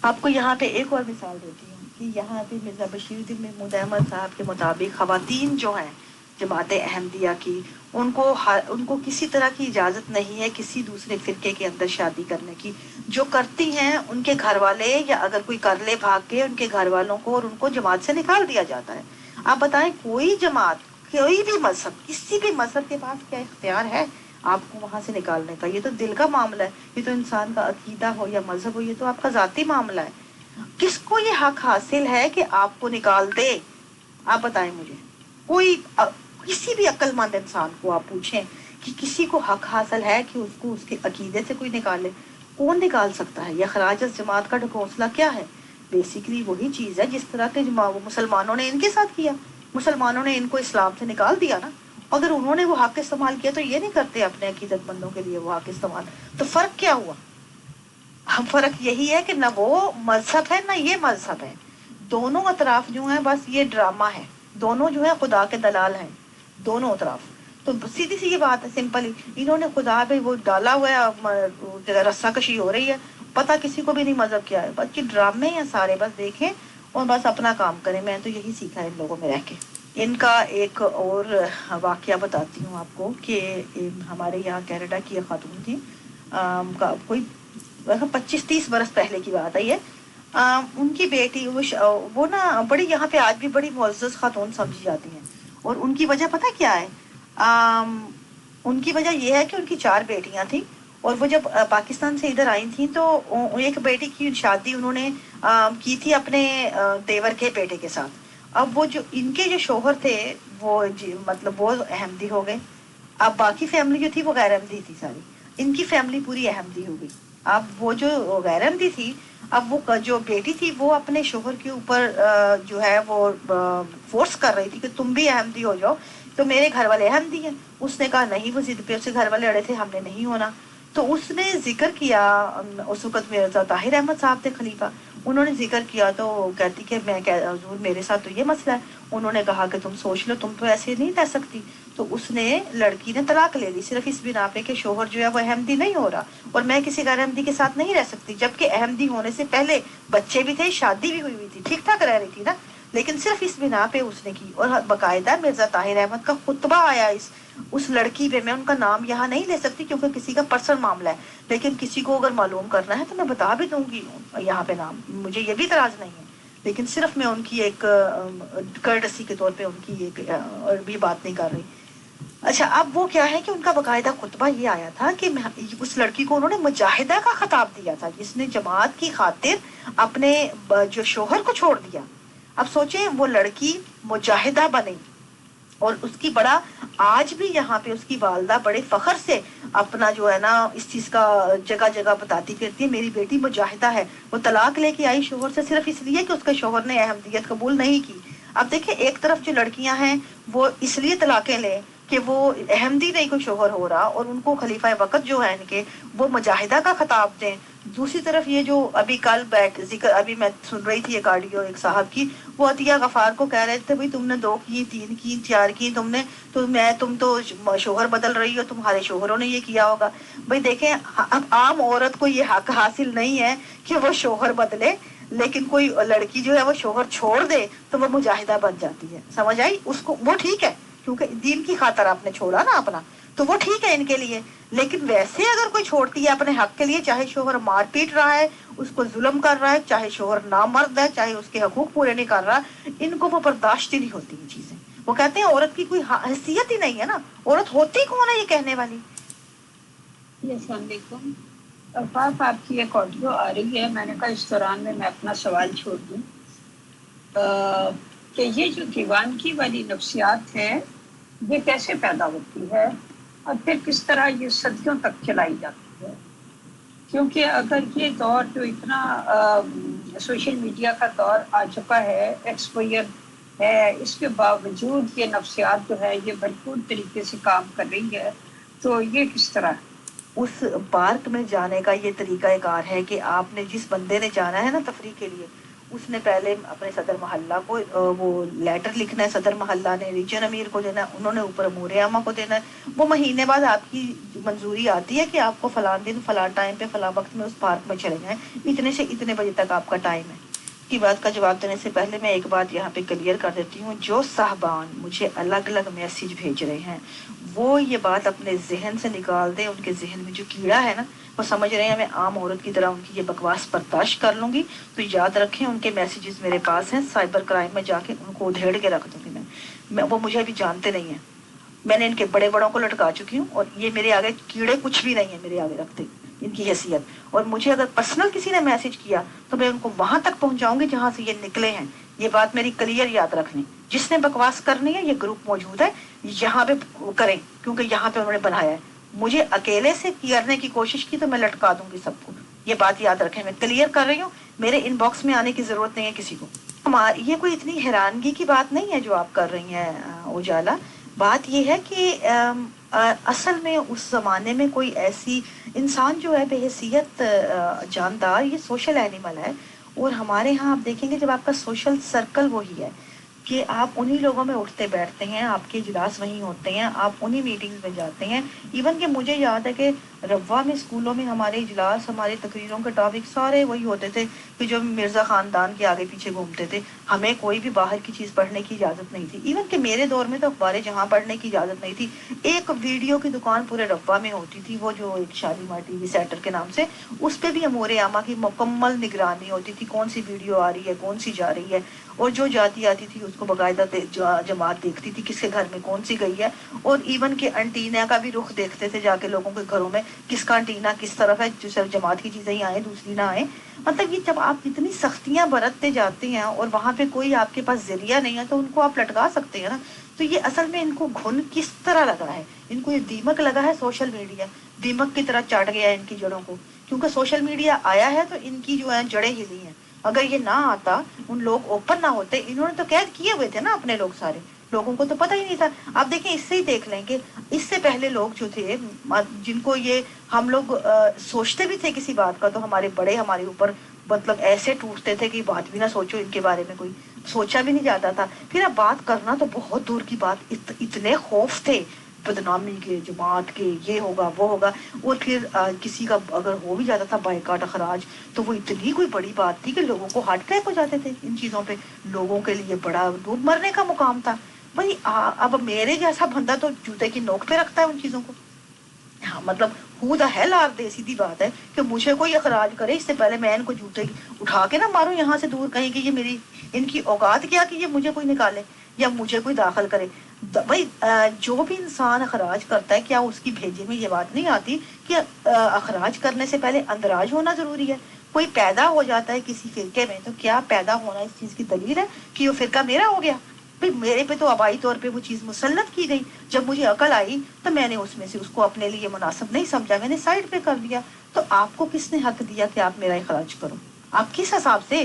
آپ کو یہاں پہ ایک اور مثال دیتی ہوں کہ یہاں پہ مرزا بشیر الدین محمود احمد صاحب کے مطابق خواتین جو ہیں جماعت احمدیہ کی، ان کو کسی طرح کی اجازت نہیں ہے کسی دوسرے فرقے کے اندر شادی کرنے کی. جو کرتی ہیں ان کے گھر والے یا اگر کوئی کر لے بھاگ کے، ان کے گھر والوں کو اور ان کو جماعت سے نکال دیا جاتا ہے. آپ بتائیں کوئی جماعت، کوئی بھی مذہب، کسی بھی مذہب کے پاس کیا اختیار ہے آپ کو وہاں سے نکالنے کا. یہ تو دل کا معاملہ ہے, یہ تو انسان کا عقیدہ ہو یا مذہب ہو, یہ تو آپ کا ذاتی معاملہ ہے. کس کو یہ حق حاصل ہے کہ آپ کو نکال دے؟ آپ بتائیں مجھے. کوئی کسی بھی عقل مند انسان کو آپ پوچھیں کہ کسی کو حق حاصل ہے کہ اس کو اس کے عقیدے سے کوئی نکالے؟ کون نکال سکتا ہے؟ یہ خراج جماعت کا ڈھکوسلا کیا ہے؟ بیسیکلی وہی چیز ہے جس طرح کے مسلمانوں نے ان کے ساتھ کیا. مسلمانوں نے ان کو اسلام سے نکال دیا نا. اگر انہوں نے وہ حق استعمال کیا تو یہ نہیں کرتے اپنے عقیدت مندوں کے لیے وہ حق استعمال. تو فرق کیا ہوا؟ فرق یہی ہے کہ نہ وہ مذہب ہے نہ یہ مذہب ہے. دونوں اطراف جو ہیں بس یہ ڈرامہ ہے. دونوں جو ہے خدا کے دلال ہیں, دونوں اطراف. تو سیدھی سی یہ بات ہے, سمپل. انہوں نے خدا پہ وہ ڈالا ہوا ہے, رسا کشی ہو رہی ہے. پتہ کسی کو بھی نہیں مذہب کیا ہے, بس یہ ڈرامے ہیں سارے. بس دیکھیں اور بس اپنا کام کریں. میں تو یہی سیکھا ہے ان لوگوں میں رہ کے. ان کا ایک اور واقعہ بتاتی ہوں آپ کو کہ ہمارے یہاں کینیڈا کی ایک خاتون تھی, کوئی 25-30 برس پہلے کی بات ہے یہ. ان کی بیٹی وہ نا بڑی یہاں پہ آج بھی بڑی معزز خاتون سمجھی جاتی ہیں. اور ان کی وجہ پتہ کیا ہے؟ ان کی وجہ یہ ہے کہ ان کی 4 بیٹیاں تھیں, اور وہ جب پاکستان سے ادھر آئی تھیں تو ایک بیٹی کی شادی انہوں نے کی تھی اپنے دیور کے بیٹے کے ساتھ. اب وہ جو ان کے جو شوہر تھے وہ مطلب وہ احمدی ہو گئے. اب باقی فیملی جو تھی وہ غیر احمدی تھی ساری. ان کی فیملی پوری احمدی ہو گئی. اب وہ جو غیر احمدی تھی, اب وہ جو بیٹی تھی وہ اپنے شوہر کے اوپر جو ہے وہ فورس کر رہی تھی کہ تم بھی احمدی ہو جاؤ. تو میرے گھر والے احمدی ہیں. اس نے کہا نہیں, وہ ضد پہ اس کے گھر والے اڑے تھے, ہم نے نہیں ہونا. تو اس نے ذکر کیا, اس وقت مرزا طاہر احمد صاحب تھے خلیفہ. انہوں نے ذکر کیا تو کہتی کہ میں حضور میرے ساتھ تو یہ مسئلہ ہے. انہوں نے کہا کہ تم سوچ لو, تم تو ایسے نہیں رہ سکتی. تو اس نے لڑکی نے طلاق لے لی صرف اس بنا پہ کہ شوہر جو ہے وہ احمدی نہیں ہو رہا اور میں کسی غیر احمدی کے ساتھ نہیں رہ سکتی. جبکہ احمدی ہونے سے پہلے بچے بھی تھے, شادی بھی ہوئی تھی, ٹھیک ٹھاک رہ رہی تھی نا. لیکن صرف اس بنا پہ اس نے کی. اور باقاعدہ مرزا طاہر احمد کا خطبہ آیا اس لڑکی پہ. میں ان کا نام یہاں نہیں لے سکتی کیونکہ کسی کا پرسنل معاملہ ہے, لیکن کسی کو اگر معلوم کرنا ہے تو میں بتا بھی دوں گی یہاں پہ نام. مجھے یہ بھی اعتراض نہیں ہے, لیکن صرف میں ان کی ایک کرٹسی کے طور پہ ان کی ایک اور بھی بات نہیں کر رہی. اچھا, اب وہ کیا ہے کہ ان کا باقاعدہ خطبہ یہ آیا تھا کہ اس لڑکی کو انہوں نے مجاہدہ کا خطاب دیا تھا, جس نے جماعت کی خاطر اپنے جو شوہر کو چھوڑ دیا. اب سوچیں وہ لڑکی مجاہدہ بنی, اور اس کی بڑا آج بھی یہاں پہ اس کی والدہ بڑے فخر سے اپنا جو ہے نا اس چیز کا جگہ جگہ بتاتی کرتی ہے, میری بیٹی مجاہدہ ہے. وہ طلاق لے کے آئی شوہر سے صرف اس لیے کہ اس کے شوہر نے احمدیت قبول نہیں کی. اب دیکھیں, ایک طرف جو لڑکیاں ہیں وہ اس لیے طلاقیں لیں کہ وہ احمدی نہیں کوئی شوہر ہو رہا, اور ان کو خلیفہ وقت جو ہے ان کے وہ مجاہدہ کا خطاب دیں. دوسری طرف یہ جو ابھی کل ذکر ابھی میں سن رہی تھی ایک آڈیو ایک صاحب کی, وہ عطیہ غفار کو کہہ رہے تھے بھائی تم نے 2 کی, 3 کی, 4 کی, تم تو شوہر بدل رہی ہو, تمہارے شوہروں نے یہ کیا ہوگا. بھائی دیکھیں, اب عام عورت کو یہ حق حاصل نہیں ہے کہ وہ شوہر بدلے, لیکن کوئی لڑکی جو ہے وہ شوہر چھوڑ دے تو وہ مجاہدہ بن جاتی ہے. سمجھ آئی؟ اس کو وہ ٹھیک ہے کیونکہ دین کی خاطر آپ نے چھوڑا نا اپنا, تو وہ ٹھیک ہے ان کے لیے. لیکن ویسے اگر کوئی چھوڑتی ہے اپنے حق کے لیے, چاہے شوہر مار پیٹ رہا ہے, اس کو ظلم کر رہا ہے, چاہے شوہر نامرد ہے, چاہے اس کے حقوق پورے نہیں کر رہا, ان کو وہ برداشت ہی نہیں ہوتی یہ چیزیں. وہ کہتے ہیں عورت کی کوئی حیثیت ہی نہیں ہے نا, عورت ہوتی کون ہے یہ کہنے والی. السلام علیکم. عفاف, آپ کی ایک آڈیو آ رہی ہے, میں نے کہا اس دوران میں اپنا سوال چھوڑ دوں کہ یہ جو دیوانگی والی نفسیات ہے یہ کیسے پیدا ہوتی ہے اور پھر کس طرح یہ صدیوں تک چلائی جاتی ہے. کیونکہ اگر یہ دور جو اتنا سوشل میڈیا کا دور آ چکا ہے, ایکسپوئر ہے, اس کے باوجود یہ نفسیات جو ہے یہ بھرپور طریقے سے کام کر رہی ہے, تو یہ کس طرح؟ اس پارک میں جانے کا یہ طریقہ کار ہے کہ آپ نے جس بندے نے جانا ہے نا تفریح کے لیے, اس نے پہلے اپنے صدر محلہ کو وہ لیٹر لکھنا ہے, صدر محلہ نے ریجن امیر کو دینا ہے, انہوں نے اوپر امور عامہ کو دینا ہے. وہ مہینے بعد آپ کی منظوری آتی ہے کہ آپ کو فلاں دن فلاں ٹائم پہ فلاں وقت میں اس پارک میں چلے جائیں, اتنے سے اتنے بجے تک آپ کا ٹائم ہے. کی بات کا جواب دینے سے پہلے میں ایک بات یہاں پہ کلیئر کر دیتی ہوں. جو صاحبان مجھے الگ الگ میسیج بھیج رہے ہیں وہ یہ بات اپنے ذہن سے نکال دیں. ان کے ذہن میں جو کیڑا ہے نا, وہ سمجھ رہے ہیں میں عام عورت کی طرح ان کی یہ بکواس برداشت کر لوں گی. تو یاد رکھیں ان کے میسیجز میرے پاس ہیں, سائبر کرائم میں جا کے ان کو ادھیڑ کے رکھ دوں گی میں. وہ مجھے ابھی جانتے نہیں ہیں, میں نے ان کے بڑے بڑوں کو لٹکا چکی ہوں، اور یہ میرے آگے کیڑے کچھ بھی نہیں ہیں میرے آگے رکھتے ان کی حیثیت. اور مجھے اگر پرسنل کسی نے میسج کیا تو میں ان کو وہاں تک پہنچاؤں گی جہاں سے یہ نکلے ہیں. یہ بات میری کلیئر یاد رکھ لیں. جس نے بکواس کرنی ہے، یہ گروپ موجود ہے یہاں پہ کریں، کیونکہ یہاں پہ انہوں نے بنایا ہے. مجھے اکیلے سے کرنے کی کوشش کی تو میں لٹکا دوں گی سب کو. یہ بات یاد رکھیں، میں کلیئر کر رہی ہوں، میرے ان باکس میں آنے کی ضرورت نہیں ہے کسی کو. یہ کوئی اتنی حیرانگی کی بات نہیں ہے جو آپ کر رہی ہیں اجالا. بات یہ ہے کہ اصل میں اس زمانے میں کوئی ایسی انسان جو ہے بے حیثیت جاندار، یہ سوشل اینیمل ہے. اور ہمارے ہاں آپ دیکھیں گے جب آپ کا سوشل سرکل وہی ہے کہ آپ انہی لوگوں میں اٹھتے بیٹھتے ہیں، آپ کے اجلاس وہیں ہوتے ہیں، آپ انہی میٹنگز میں جاتے ہیں. ایون کہ مجھے یاد ہے کہ روا میں اسکولوں میں ہمارے اجلاس، ہماری تقریروں کے ٹاپک سارے وہی ہوتے تھے کہ جو مرزا خاندان کے آگے پیچھے گھومتے تھے. ہمیں کوئی بھی باہر کی چیز پڑھنے کی اجازت نہیں تھی. ایون کہ میرے دور میں تو اخباریں جہاں پڑھنے کی اجازت نہیں تھی. ایک ویڈیو کی دکان پورے روا میں ہوتی تھی، وہ جو ایک شالیمار ٹی وی سیٹر کے نام سے، اس پہ بھی امور عامہ کی مکمل نگرانی ہوتی تھی، کون سی ویڈیو آ رہی ہے، کون سی جا رہی ہے. اور جو جاتی آتی تھی اس کو باقاعدہ جماعت دیکھتی تھی کس کے گھر میں کون سی گئی ہے. اور ایون کہ انٹینا کا بھی رخ دیکھتے تھے جا کے لوگوں کے گھروں میں، کس کا انٹینا کس طرف ہے، جو صرف جماعت کی چیزیں ہی آئیں دوسری نہ آئیں. مطلب یہ جب آپ اتنی سختیاں برتتے جاتے ہیں اور وہاں پہ کوئی آپ کے پاس ذریعہ نہیں ہے تو ان کو آپ لٹکا سکتے ہیں نا. تو یہ اصل میں ان کو گھن کس طرح لگا ہے، ان کو یہ دیمک لگا ہے سوشل میڈیا، دیمک کی طرح چاٹ گیا ہے ان کی جڑوں کو. کیونکہ سوشل میڈیا آیا ہے تو ان کی جو ہے جڑیں ہلی ہیں. اگر یہ نہ آتا، ان لوگ اوپن نہ ہوتے، انہوں نے تو قید کیے ہوئے تھے نا اپنے لوگ سارے، لوگوں کو تو پتہ ہی نہیں تھا. آپ دیکھیں اس سے ہی دیکھ لیں کہ اس سے پہلے لوگ جو تھے جن کو یہ ہم لوگ سوچتے بھی تھے کسی بات کا تو ہمارے بڑے ہمارے اوپر مطلب ایسے ٹوٹتے تھے کہ بات بھی نہ سوچو، ان کے بارے میں کوئی سوچا بھی نہیں جاتا تھا. پھر اب بات کرنا تو بہت دور کی بات، اتنے خوف تھے بدنامی کے، جماعت کے، یہ ہوگا وہ ہوگا. اور پھر کسی کا اگر ہو بھی جاتا تھا بائیکاٹ اخراج تو وہ اتنی کوئی بڑی بات تھی کہ لوگوں کو ہارٹ اٹیک ہو جاتے تھے ان چیزوں پہ. لوگوں کے لیے بڑا دودھ مرنے کا مقام تھا. بھائی اب میرے جیسا بندہ تو جوتے کی نوک پہ رکھتا ہے ان چیزوں کو. ہاں مطلب ہو دا ہیل آر دے، سیدھی بات ہے کہ مجھے کوئی اخراج کرے اس سے پہلے میں ان کو جوتے اٹھا کے نہ ماروں یہاں سے دور، کہیں کہ یہ میری ان کی اوقات کیا کہ یہ مجھے کوئی نکالے یا مجھے کوئی داخل کرے. بھائی جو بھی انسان اخراج کرتا ہے، کیا اس کی بھیجے میں یہ بات نہیں آتی کہ اخراج کرنے سے پہلے اندراج ہونا ضروری ہے؟ کوئی پیدا ہو جاتا ہے کسی فرقے میں تو کیا پیدا ہونا اس چیز کی دلیل ہے کہ وہ فرقہ میرا ہو گیا؟ بھائی میرے پہ تو آبائی طور پہ وہ چیز مسلط کی گئی. جب مجھے عقل آئی تو میں نے اس میں سے اس کو اپنے لیے مناسب نہیں سمجھا، میں نے سائڈ پہ کر دیا. تو آپ کو کس نے حق دیا کہ آپ میرا اخراج کرو؟ آپ کس حساب سے؟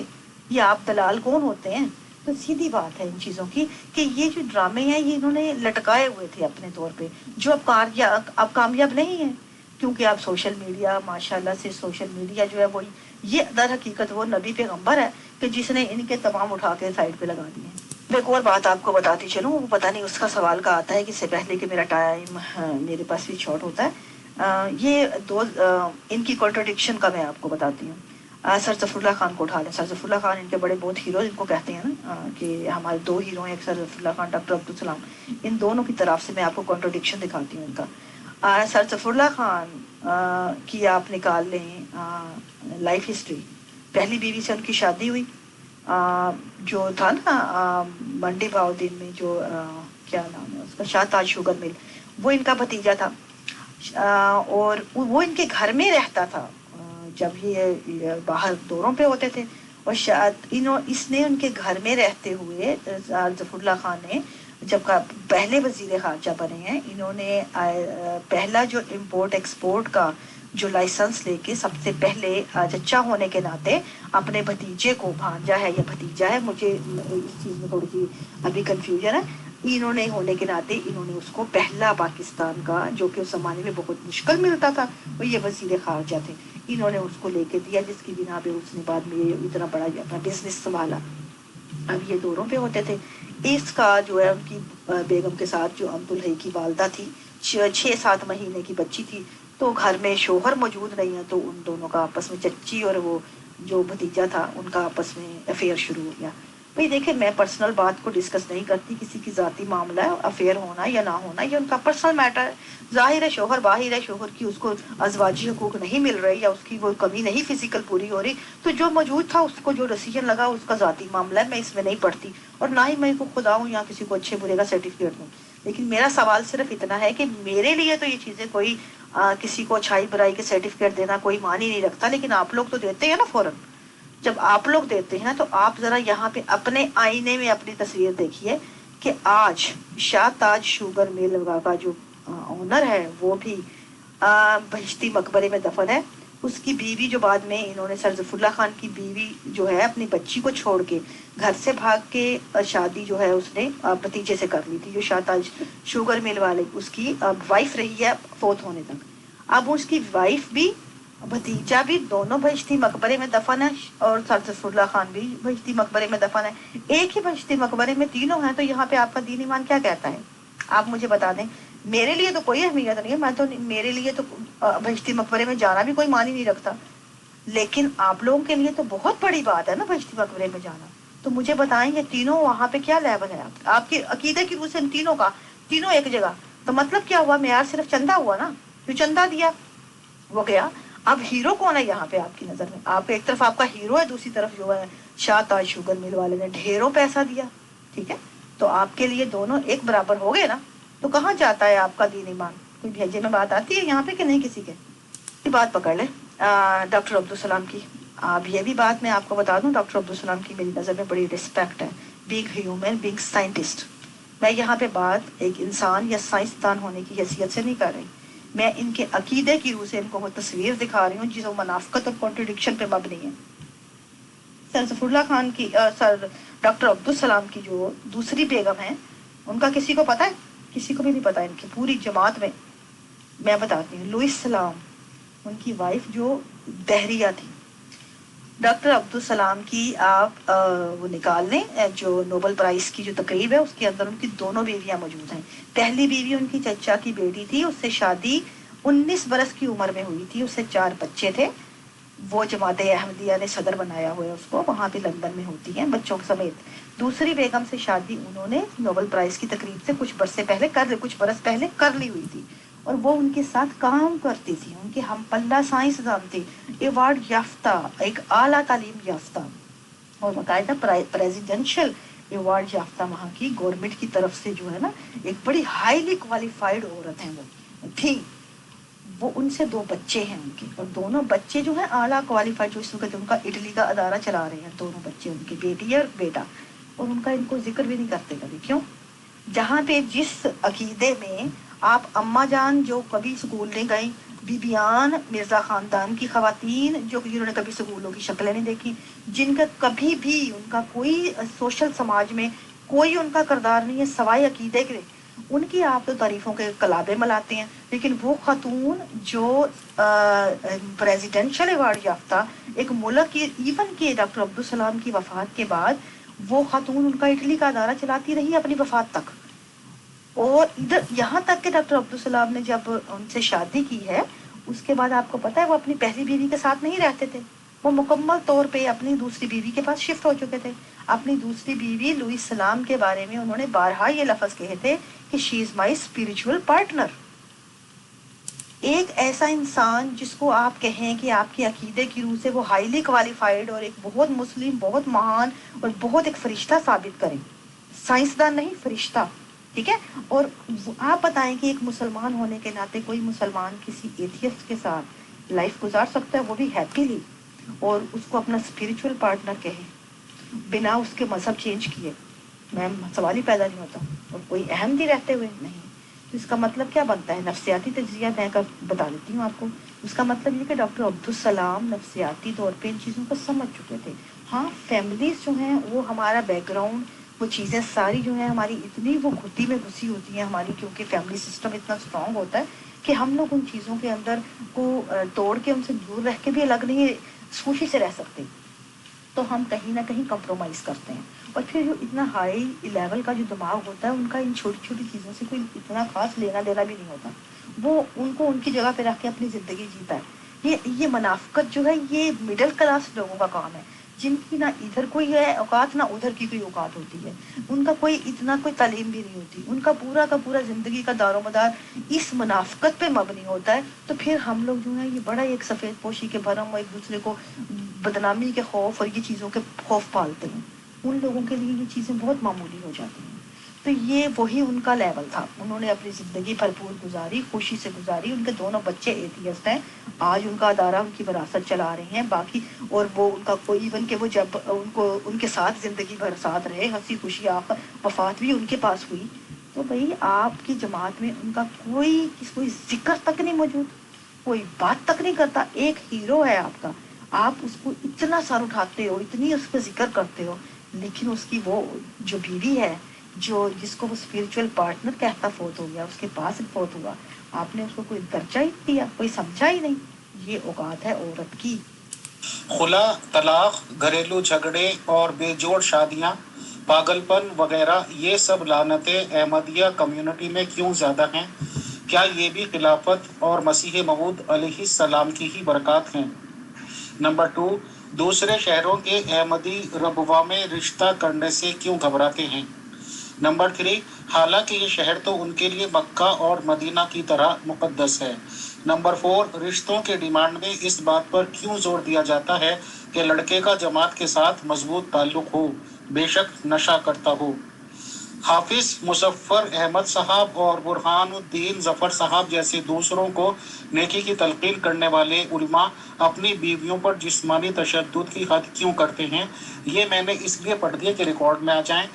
یہ آپ دلال کون ہوتے ہیں؟ تو سیدھی بات ہے ان چیزوں کی کہ یہ جو ڈرامے ہیں یہ انہوں نے لٹکائے ہوئے تھے اپنے طور پہ، جو اب کامیاب نہیں ہیں. کیونکہ آپ سوشل میڈیا، ماشاءاللہ سے سوشل میڈیا جو ہے وہ یہ در حقیقت وہ نبی پیغمبر ہے کہ جس نے ان کے تمام اٹھا کے سائڈ پہ لگا دیے ہیں. ایک اور بات آپ کو بتاتی چلوں، وہ پتہ نہیں اس کا سوال کا آتا ہے کہ اس سے پہلے کہ میرا ٹائم میرے پاس بھی شارٹ ہوتا ہے. یہ دو ان کی کنٹرڈکشن کا میں آپ کو بتاتی ہوں. سر ظفر اللہ خان کو اٹھا لیں. سر ظفر اللہ خان ان کے بڑے بہت ہیرو جن کو کہتے ہیں نا کہ ہمارے دو ہیرو ہیں، ایک سر ظفر اللہ خان، ڈاکٹر عبدالسلام. ان دونوں کی طرف سے میں آپ کو کنٹرڈکشن دکھاتی ہوں ان کا. سر ظفر اللہ خان کی آپ نکال لیں لائف ہسٹری. پہلی بیوی سے ان کی شادی ہوئی، جو تھا نا منڈی باؤدین میں جو کیا نام ہے اس کا، شاہ تاج شوگر مل، وہ ان کا بھتیجا تھا. اور وہ ان کے گھر میں رہتا تھا جب یہ باہر دوروں پہ ہوتے تھے. اور شاید اس نے ان کے گھر میں رہتے ہوئے ظفر اللہ خان نے جب پہلے وزیر خارجہ بنے ہیں، انہوں نے پہلا جو امپورٹ ایکسپورٹ کا جو لائسنس لے کے سب سے پہلے چچا ہونے کے ناطے اپنے بھتیجے کو، بھانجا ہے یا بھتیجا ہے، مجھے اس چیز میں تھوڑی سی ابھی کنفیوژن ہے، انہوں نے ہونے کے ناطے انہوں نے اس کو پہلا پاکستان کا، جو کہ اس زمانے میں بہت مشکل ملتا تھا، وہ یہ وزیر خارجہ تھے، انہوں نے اس کو لے کے دیا، جس کی بنا پہ اس نے بعد میں اتنا بڑا اپنا بزنس سنبھالا. اب یہ دوروں پہ ہوتے تھے. اس کا جو ہے ان کی بیگم کے ساتھ جو عبد الحی کی والدہ تھی، 6-7 مہینے کی بچی تھی، تو گھر میں شوہر موجود نہیں ہے، تو ان دونوں کا آپس میں، چچی اور وہ جو بھتیجا تھا ان کا آپس میں افیئر شروع ہو گیا. بھئی دیکھیں میں پرسنل بات کو ڈسکس نہیں کرتی، کسی کی ذاتی معاملہ ہے، افیئر ہونا یا نہ ہونا یہ ان کا پرسنل میٹر ہے. ظاہر ہے شوہر باہر ہے، شوہر کی اس کو ازواجی حقوق نہیں مل رہے یا اس کی وہ کمی نہیں فزیکل پوری ہو رہی، تو جو موجود تھا اس کو جو ڈیسیجن لگا اس کا ذاتی معاملہ ہے، میں اس میں نہیں پڑھتی، اور نہ ہی میں کو خدا ہوں یا کسی کو اچھے برے کا سرٹیفکیٹ دوں. لیکن میرا سوال صرف اتنا ہے کہ میرے لیے تو یہ چیزیں کوئی کسی کو اچھائی برائی کے سرٹیفکیٹ دینا کوئی معنی نہیں رکھتا، لیکن آپ لوگ تو دیتے ہیں نا فوراً. جب آپ لوگ دیتے ہیں تو آپ ذرا یہاں پہ اپنے آئینے میں اپنی تصویر دیکھیے کہ آج شاہ تاج شوگر مل کا جو اونر ہے وہ بھی بہشتی مقبرے میں دفن ہے. اس کی بیوی جو بعد میں انہوں نے سر ظفر اللہ خان کی بیوی جو ہے اپنی بچی کو چھوڑ کے گھر سے بھاگ کے شادی جو ہے اس نے بھتیجے سے کر لی تھی، جو شاہ تاج شوگر مل والے اس کی وائف رہی ہے فوت ہونے تک. اب اس کی وائف بھی بھتیجا بھی دونوں بہشتی مقبرے میں دفن ہے، اور سر ظفر اللہ خان بھی بہشتی مقبرے میں دفن ہے. ایک ہی بہشتی مقبرے میں تینوں ہیں، تو یہاں پہ آپ کا دین ایمان کیا کہتا ہے؟ آپ مجھے بتا دیں. میرے لیے تو کوئی اہمیت نہیں ہے، میں تو میرے لیے تو بہشتی مقبرے میں جانا بھی کوئی معنی نہیں رکھتا، لیکن آپ لوگوں کے لیے تو بہت بڑی بات ہے نا بہشتی مقبرے میں جانا. تو مجھے بتائیں یہ تینوں وہاں پہ کیا لیول ہے آپ کے عقیدے کی روح سے؟ ان تینوں کا تینوں ایک جگہ، تو مطلب کیا ہوا؟ معیار صرف چندہ ہوا نا، جو چندہ دیا وہ گیا. اب ہیرو کون ہے یہاں پہ آپ کی نظر میں؟ آپ ایک طرف آپ کا ہیرو ہے، دوسری طرف جو ہے شاہ تاج شوگر مل والے نے ڈھیروں پیسہ دیا. ٹھیک ہے، تو آپ کے لیے دونوں ایک برابر ہو گئے نا. تو کہاں جاتا ہے آپ کا دین ایمان؟ کوئی بھیجے میں بات آتی ہے یہاں پہ کہ نہیں کسی کے؟ یہ بات پکڑ لیں ڈاکٹر عبدالسلام کی. اب یہ بھی بات میں آپ کو بتا دوں، ڈاکٹر عبدالسلام کی میری نظر میں بڑی رسپیکٹ ہے، بینگ ہیومن، بینگ سائنٹسٹ. میں یہاں پہ بات ایک انسان یا سائنسدان ہونے کی حیثیت سے نہیں کر رہی، میں ان کے عقیدے کی روح سے ان کو وہ تصویر دکھا رہی ہوں جس منافقت اور کانٹرڈکشن پہ مبنی ہے. سر ظفر اللہ خان کی سر ڈاکٹر عبدالسلام کی جو دوسری بیگم ہیں، ان کا کسی کو پتا ہے؟ کسی کو بھی نہیں پتا. ان کی پوری جماعت میں بتاتی ہوں. لوئس سلام ان کی وائف جو دہریہ تھی. ڈاکٹر عبدالسلام کی آپ وہ نکال لیں جو نوبل پرائز کی جو تقریب ہے اس کے اندر ان کی دونوں بیویاں موجود ہیں. پہلی بیوی ان کی چچا کی بیٹی تھی، اس سے شادی 19 برس کی عمر میں ہوئی تھی، اس سے 4 بچے تھے. وہ جماعت احمدیہ نے صدر بنایا ہوا ہے اس کو، وہاں پہ لندن میں ہوتی ہیں بچوں سمیت. دوسری بیگم سے شادی انہوں نے نوبل پرائز کی تقریب سے کچھ برس پہلے کر لی ہوئی تھی، اور وہ ان کے ساتھ کام کرتی تھی. ان کے ہم پلہ سائنسدان تھے، ایوارڈ یافتہ، ایک اعلیٰ تعلیم یافتہ اور باقاعدہ پریزیڈینشل ایوارڈ یافتہ وہاں کی گورنمنٹ کی طرف سے جو ہے نا ایک بڑی ہائیلی کوالیفائڈ عورت ہیں وہ تھی. وہ ان سے 2 بچے ہیں ان کے، اور دونوں بچے جو ہیں اعلیٰ کوالیفائڈ، جو اس وقت ان کا اٹلی کا ادارہ چلا رہے ہیں. دونوں بچے ان کی، بیٹی اور بیٹا، اور ان کا ان کو ذکر بھی نہیں کرتے کبھی. کیوں؟ جہاں پہ جس عقیدے میں آپ اماں جان جو کبھی سکول نہیں گئی، بیبیان مرزا خاندان کی خواتین جنہوں نے کبھی سکولوں کی شکلیں نہیں دیکھی، جن کا کبھی بھی ان کا کوئی سوشل سماج میں کوئی ان کا کردار نہیں ہے سوائے عقیدے کے، ان کی آپ تو تعریفوں کے کلابے ملاتے ہیں. لیکن وہ خاتون جو پریزیڈینشل ایوارڈ یافتہ ایک ملک کی، ایون کہ ڈاکٹر عبدالسلام کی وفات کے بعد وہ خاتون ان کا اٹلی کا ادارہ چلاتی رہی اپنی وفات تک. اور ادھر یہاں تک کہ ڈاکٹر عبدالسلام نے جب ان سے شادی کی ہے اس کے بعد آپ کو پتا ہے وہ اپنی پہلی بیوی کے ساتھ نہیں رہتے تھے، وہ مکمل طور پہ اپنی دوسری بیوی کے پاس شفٹ ہو چکے تھے. اپنی دوسری بیوی لوئس سلام کے بارے میں انہوں نے بارہا یہ لفظ کہے تھے کہ شی از مائی اسپرچل پارٹنر. ایک ایسا انسان جس کو آپ کہیں کہ آپ کے عقیدے کی روح سے وہ ہائیلی کوالیفائڈ اور ایک بہت مسلم، بہت مہان اور بہت ایک فرشتہ ثابت کریں، سائنسدان نہیں فرشتہ. ٹھیک ہے، اور آپ بتائیں کہ ایک مسلمان ہونے کے ناطے کوئی مسلمان کسی ایتھیسٹ کے ساتھ لائف گزار سکتا ہے وہ بھی ہیپیلی، اور اس کو اپنا اسپرچل پارٹنر کہے بنا اس کے مذہب چینج کیے؟ میم سوال ہی پیدا نہیں ہوتا. اور کوئی اہم بھی رہتے ہوئے نہیں. تو اس کا مطلب کیا بنتا ہے؟ نفسیاتی تجزیہ میں بتا دیتی ہوں آپ کو. اس کا مطلب یہ کہ ڈاکٹر عبدالسلام نفسیاتی طور پہ ان چیزوں کو سمجھ چکے تھے. ہاں فیملیز جو ہیں وہ ہمارا بیک گراؤنڈ، وہ چیزیں ساری جو ہیں ہماری اتنی وہ گھٹی میں گھسی ہوتی ہیں ہماری، کیونکہ فیملی سسٹم اتنا اسٹرانگ ہوتا ہے کہ ہم لوگ ان چیزوں کے اندر کو توڑ کے ان سے دور رہ کے بھی الگ نہیں خوشی سے رہ سکتے. تو ہم کہیں نہ کہیں کمپرومائز کرتے ہیں. اور پھر جو اتنا ہائی لیول کا جو دماغ ہوتا ہے ان کا ان چھوٹی چھوٹی چیزوں سے کوئی اتنا خاص لینا دینا بھی نہیں ہوتا. وہ ان کو ان کی جگہ پہ رکھ کے اپنی زندگی جیتا ہے. یہ منافقت جو ہے یہ مڈل کلاس لوگوں کا کام ہے، جن کی نہ ادھر کوئی ہے اوقات نہ ادھر کی کوئی اوقات ہوتی ہے. ان کا کوئی اتنا کوئی تعلیم بھی نہیں ہوتی. ان کا پورا زندگی کا دار و مدار اس منافقت پہ مبنی ہوتا ہے. تو پھر ہم لوگ جو ہیں یہ بڑا ایک سفید پوشی کے بھرم ایک دوسرے کو بدنامی کے خوف اور یہ چیزوں کے خوف پالتے ہیں. ان لوگوں کے لیے یہ چیزیں بہت معمولی ہو جاتی ہیں. تو یہ وہی ان کا لیول تھا. انہوں نے اپنی زندگی بھرپور گزاری، خوشی سے گزاری. ان کے دونوں بچے ایتھیسٹ ہیں، آج ان کا ادارہ ان کی وراثت چلا رہے ہیں باقی. اور وہ ان کا کوئی ایون کہ وہ جب ان کے ساتھ زندگی بھر ساتھ رہے، ہنسی خوشی، وفات بھی ان کے پاس ہوئی. تو بھائی آپ کی جماعت میں ان کا کوئی ذکر تک نہیں موجود، کوئی بات تک نہیں کرتا. ایک ہیرو ہے آپ کا، آپ اس کو اتنا سر اٹھاتے ہو، اتنی اس پہ ذکر کرتے ہو، لیکن اس کی وہ جو بیوی ہے، جس کو وہ اسپرچل پارٹنر کہتا، فوت ہو گیا، اس کے پاس فوت ہوا. آپ نے اس کو کوئی درجہ ہی دیا، کوئی سمجھا ہی نہیں. یہ اوقات ہے عورت کی. خلا، طلاق، گھریلو جھگڑے اور بے جوڑ شادیاں، پاگل پن وغیرہ، یہ سب لعنتیں احمدیہ کمیونٹی میں کیوں زیادہ ہیں؟ کیا یہ بھی خلافت اور مسیح موعود علیہ السلام کی ہی برکات ہیں؟ نمبر 2، دوسرے شہروں کے احمدی ربوہ میں رشتہ کرنے سے کیوں گھبراتے ہیں؟ نمبر 3، حالانکہ یہ شہر تو ان کے لیے مکہ اور مدینہ کی طرح مقدس ہے. نمبر 4، رشتوں کے ڈیمانڈ میں اس بات پر کیوں زور دیا جاتا ہے کہ لڑکے کا جماعت کے ساتھ مضبوط تعلق ہو، بے شک نشہ کرتا ہو. حافظ مظفر احمد صاحب اور برہان الدین ظفر صاحب جیسے دوسروں کو نیکی کی تلقین کرنے والے علماء اپنی بیویوں پر جسمانی تشدد کی حد کیوں کرتے ہیں؟ یہ میں نے اس لیے پڑھ دیا کہ ریکارڈ میں آ جائیں.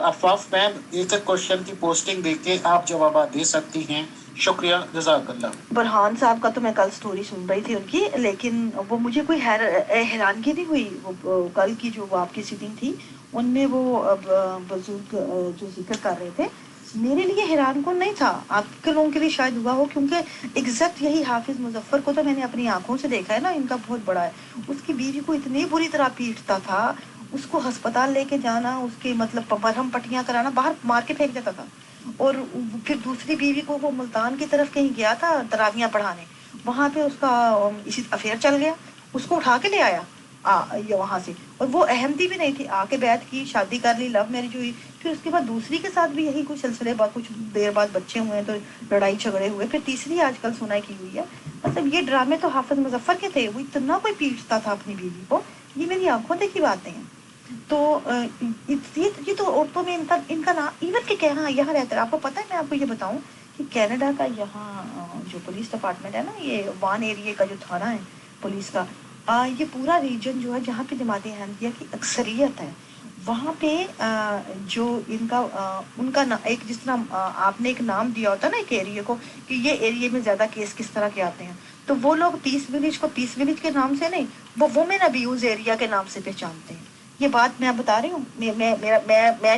افاف میم، ایک ایک کوشچن کی پوسٹنگ دیکھ کے آپ جوابات دے سکتی ہیں. شکریہ، جزاک اللہ. برہان صاحب کا تو میں کل سٹوری سن رہی تھی ان کی، لیکن وہ مجھے کوئی حیرانگی نہیں ہوئی. وہ کل کی جو آپ کی سیٹنگ تھی ان میں وہ بزرگ جو ذکر کر رہے تھے، میرے لیے حیران کن نہیں تھا. آپ کے لوگوں کے لیے شاید ہوا ہو، کیونکہ ایگزیکٹ یہی حافظ مظفر کو تو میں نے اپنی آنکھوں سے دیکھا ہے نا. ان کا بہت بڑا ہے. اس کی بیوی کو اتنی بری طرح پیٹتا تھا، اس کو ہسپتال لے کے جانا، اس کے مطلب مرہم پٹیاں کرانا، باہر مار کے پھینک دیتا تھا. اور پھر دوسری بیوی کو وہ ملتان کی طرف کہیں گیا تھا تراویاں پڑھانے، وہاں پہ اس کا اسی افیئر چل گیا، اس کو اٹھا کے لے آیا یہ وہاں سے. اور وہ احمدی بھی نہیں تھی، آ کے بیعت کی، شادی کر لی، لو میرج ہوئی. پھر اس کے بعد دوسری کے ساتھ بھی یہی کچھ سلسلے، بعد کچھ دیر بعد بچے ہوئے تو لڑائی جھگڑے ہوئے. پھر تیسری آج کل سنائی کی ہوئی ہے. مطلب یہ ڈرامے تو حافظ مظفر کے تھے. وہ اتنا کوئی پیٹتا تھا اپنی بیوی کو، یہ میری آنکھوں دیکھی باتیں ہیں. تو یہ تو عورتوں میں ان کا نام ایون کہ کہاں یہاں رہتا ہے. آپ کو پتہ ہے، میں آپ کو یہ بتاؤں کہ کینیڈا کا یہاں جو پولیس ڈپارٹمنٹ ہے نا، یہ وان ایریا کا جو تھانہ ہے پولیس کا، یہ پورا ریجن جو ہے جہاں پہ جماعت احمدیہ کی اکثریت ہے، وہاں پہ جو ان کا ایک جس طرح آپ نے ایک نام دیا ہوتا ہے نا ایک ایریے کو، کہ یہ ایریے میں زیادہ کیس کس طرح کے آتے ہیں، تو وہ لوگ پیس ولیج کو پیس ولیج کے نام سے نہیں، وہ وومن ابیوز ایریا کے نام سے پہچانتے ہیں. یہ بات میں بتا رہی ہوں، میں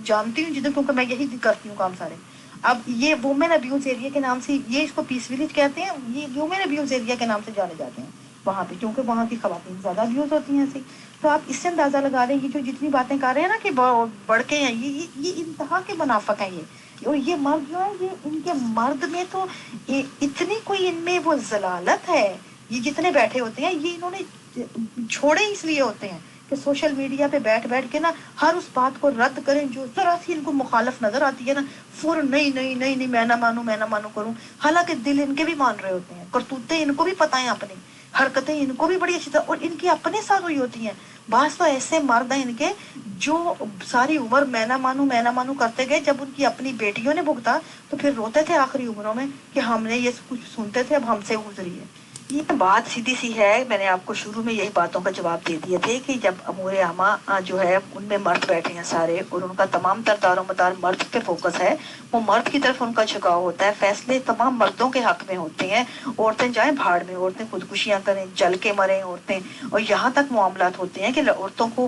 جانتی ہوں جدھر، کیونکہ میں یہی کرتی ہوں کام سارے. اب یہ وومن ابیوز ایریا کے نام سے، یہ اس کو پیس ولیج کہتے ہیں، یہ وومن ابیوز ایریا کے نام سے جانے جاتے ہیں وہاں پہ، کیونکہ وہاں کی خواتین زیادہ ابیوز ہوتی ہیں ایسے. تو آپ اس سے اندازہ لگا لیں، یہ جو جتنی باتیں کر رہے ہیں نا کہ بڑھ کے ہیں، یہ انتہا کے منافق ہیں یہ. اور یہ مرد جو ہے، یہ ان کے مرد میں تو اتنی کوئی ان میں وہ ضلالت ہے. یہ جتنے بیٹھے ہوتے ہیں، یہ انہوں نے چھوڑے اس لیے ہوتے ہیں کہ سوشل میڈیا پہ بیٹھ کے نا ہر اس بات کو رد کریں جو ذرا سی ان کو مخالف نظر آتی ہے نا، فوراً نہیں میں نہ مانوں کروں. حالانکہ دل ان کے بھی مان رہے ہوتے ہیں، کرتوتیں ان کو بھی پتہ ہیں اپنی، حرکتیں ان کو بھی بڑی اچھی طرح، اور ان کی اپنے ساتھ ہوئی ہوتی ہیں. بعض تو ایسے مرد ہیں ان کے جو ساری عمر میں نہ مانوں کرتے گئے، جب ان کی اپنی بیٹیوں نے بھگتا تو پھر روتے تھے آخری عمروں میں کہ ہم نے یہ کچھ سنتے تھے، اب ہم سے گزری ہے. یہ بات سیدھی سی ہے. میں نے آپ کو شروع میں یہی باتوں کا جواب دے دیے تھے کہ جب امور عامہ جو ہے ان میں مرد بیٹھے ہیں سارے، اور ان کا تمام تر دار و مدار مرد پہ فوکس ہے، وہ مرد کی طرف ان کا جھکاؤ ہوتا ہے، فیصلے تمام مردوں کے حق میں ہوتے ہیں. عورتیں جائیں بھاڑ میں، عورتیں خودکشیاں کریں، جل کے مریں عورتیں. اور یہاں تک معاملات ہوتے ہیں کہ عورتوں کو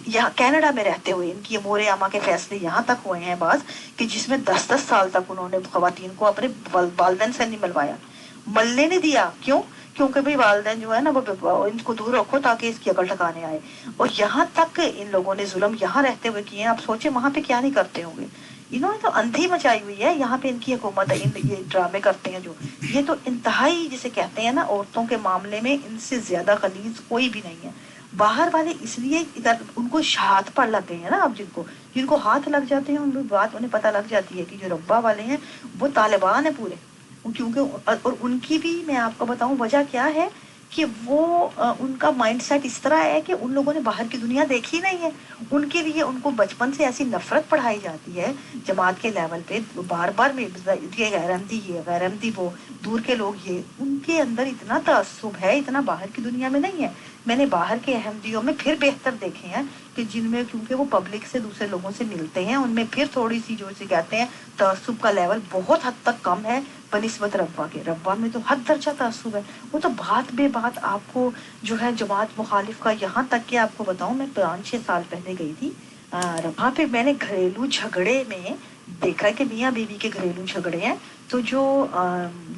یہاں کینیڈا میں رہتے ہوئے ان کی امور عامہ کے فیصلے یہاں تک ہوئے ہیں بعض، کہ جس میں 10 سال تک انہوں نے خواتین کو اپنے والدین سے نہیں ملوایا، ملنے نہیں دیا. کیوں؟ کیونکہ بھئی والدین جو ہے نا وہ ان کو دور رکھو تاکہ اس کی عقل ٹھکانے آئے. اور یہاں تک ان لوگوں نے ظلم یہاں رہتے ہوئے کیے ہیں. آپ سوچیں وہاں پہ کیا نہیں کرتے ہوں گے. انہوں نے تو اندھی مچائی ہوئی ہے یہاں پہ ان کی حکومت ہے. یہ ڈرامے کرتے ہیں جو، یہ تو انتہائی جسے کہتے ہیں نا عورتوں کے معاملے میں ان سے زیادہ غلیظ کوئی بھی نہیں ہے. باہر والے اس لیے ان کو ہاتھ پر لگ گئے ہیں نا. اب جن کو ہاتھ لگ جاتے ہیں ان کو بات انہیں پتہ لگ جاتی ہے کہ جو ربا والے ہیں وہ طالبان ہیں پورے. کیونکہ اور ان کی بھی میں آپ کو بتاؤں وجہ کیا ہے کہ وہ ان کا مائنڈ سیٹ اس طرح ہے کہ ان لوگوں نے باہر کی دنیا دیکھی نہیں ہے. ان کے لیے ان کو بچپن سے ایسی نفرت پڑھائی جاتی ہے جماعت کے لیول پہ، بار بار میں یہ غیر احمدی، یہ غیر احمدی، وہ دور کے لوگ، یہ ان کے اندر اتنا تعصب ہے، اتنا باہر کی دنیا میں نہیں ہے. میں نے باہر کے احمدیوں میں پھر بہتر دیکھے ہیں کہ جن میں کیونکہ وہ پبلک سے دوسرے لوگوں سے ملتے ہیں، ان میں پھر تھوڑی سی جو اسے کہتے ہیں تعصب کا لیول بہت حد تک کم ہے بنسبت روا کے. روا میں تو حد درجہ تعصب ہے. وہ تو بات بے بات آپ کو جو ہے جماعت مخالف کا، یہاں تک کہ آپ کو بتاؤں میں 5-6 سال پہلے گئی تھی وہاں پہ، میں نے گھریلو جھگڑے میں دیکھا کہ میاں بیوی کے گھریلو جھگڑے ہیں تو جو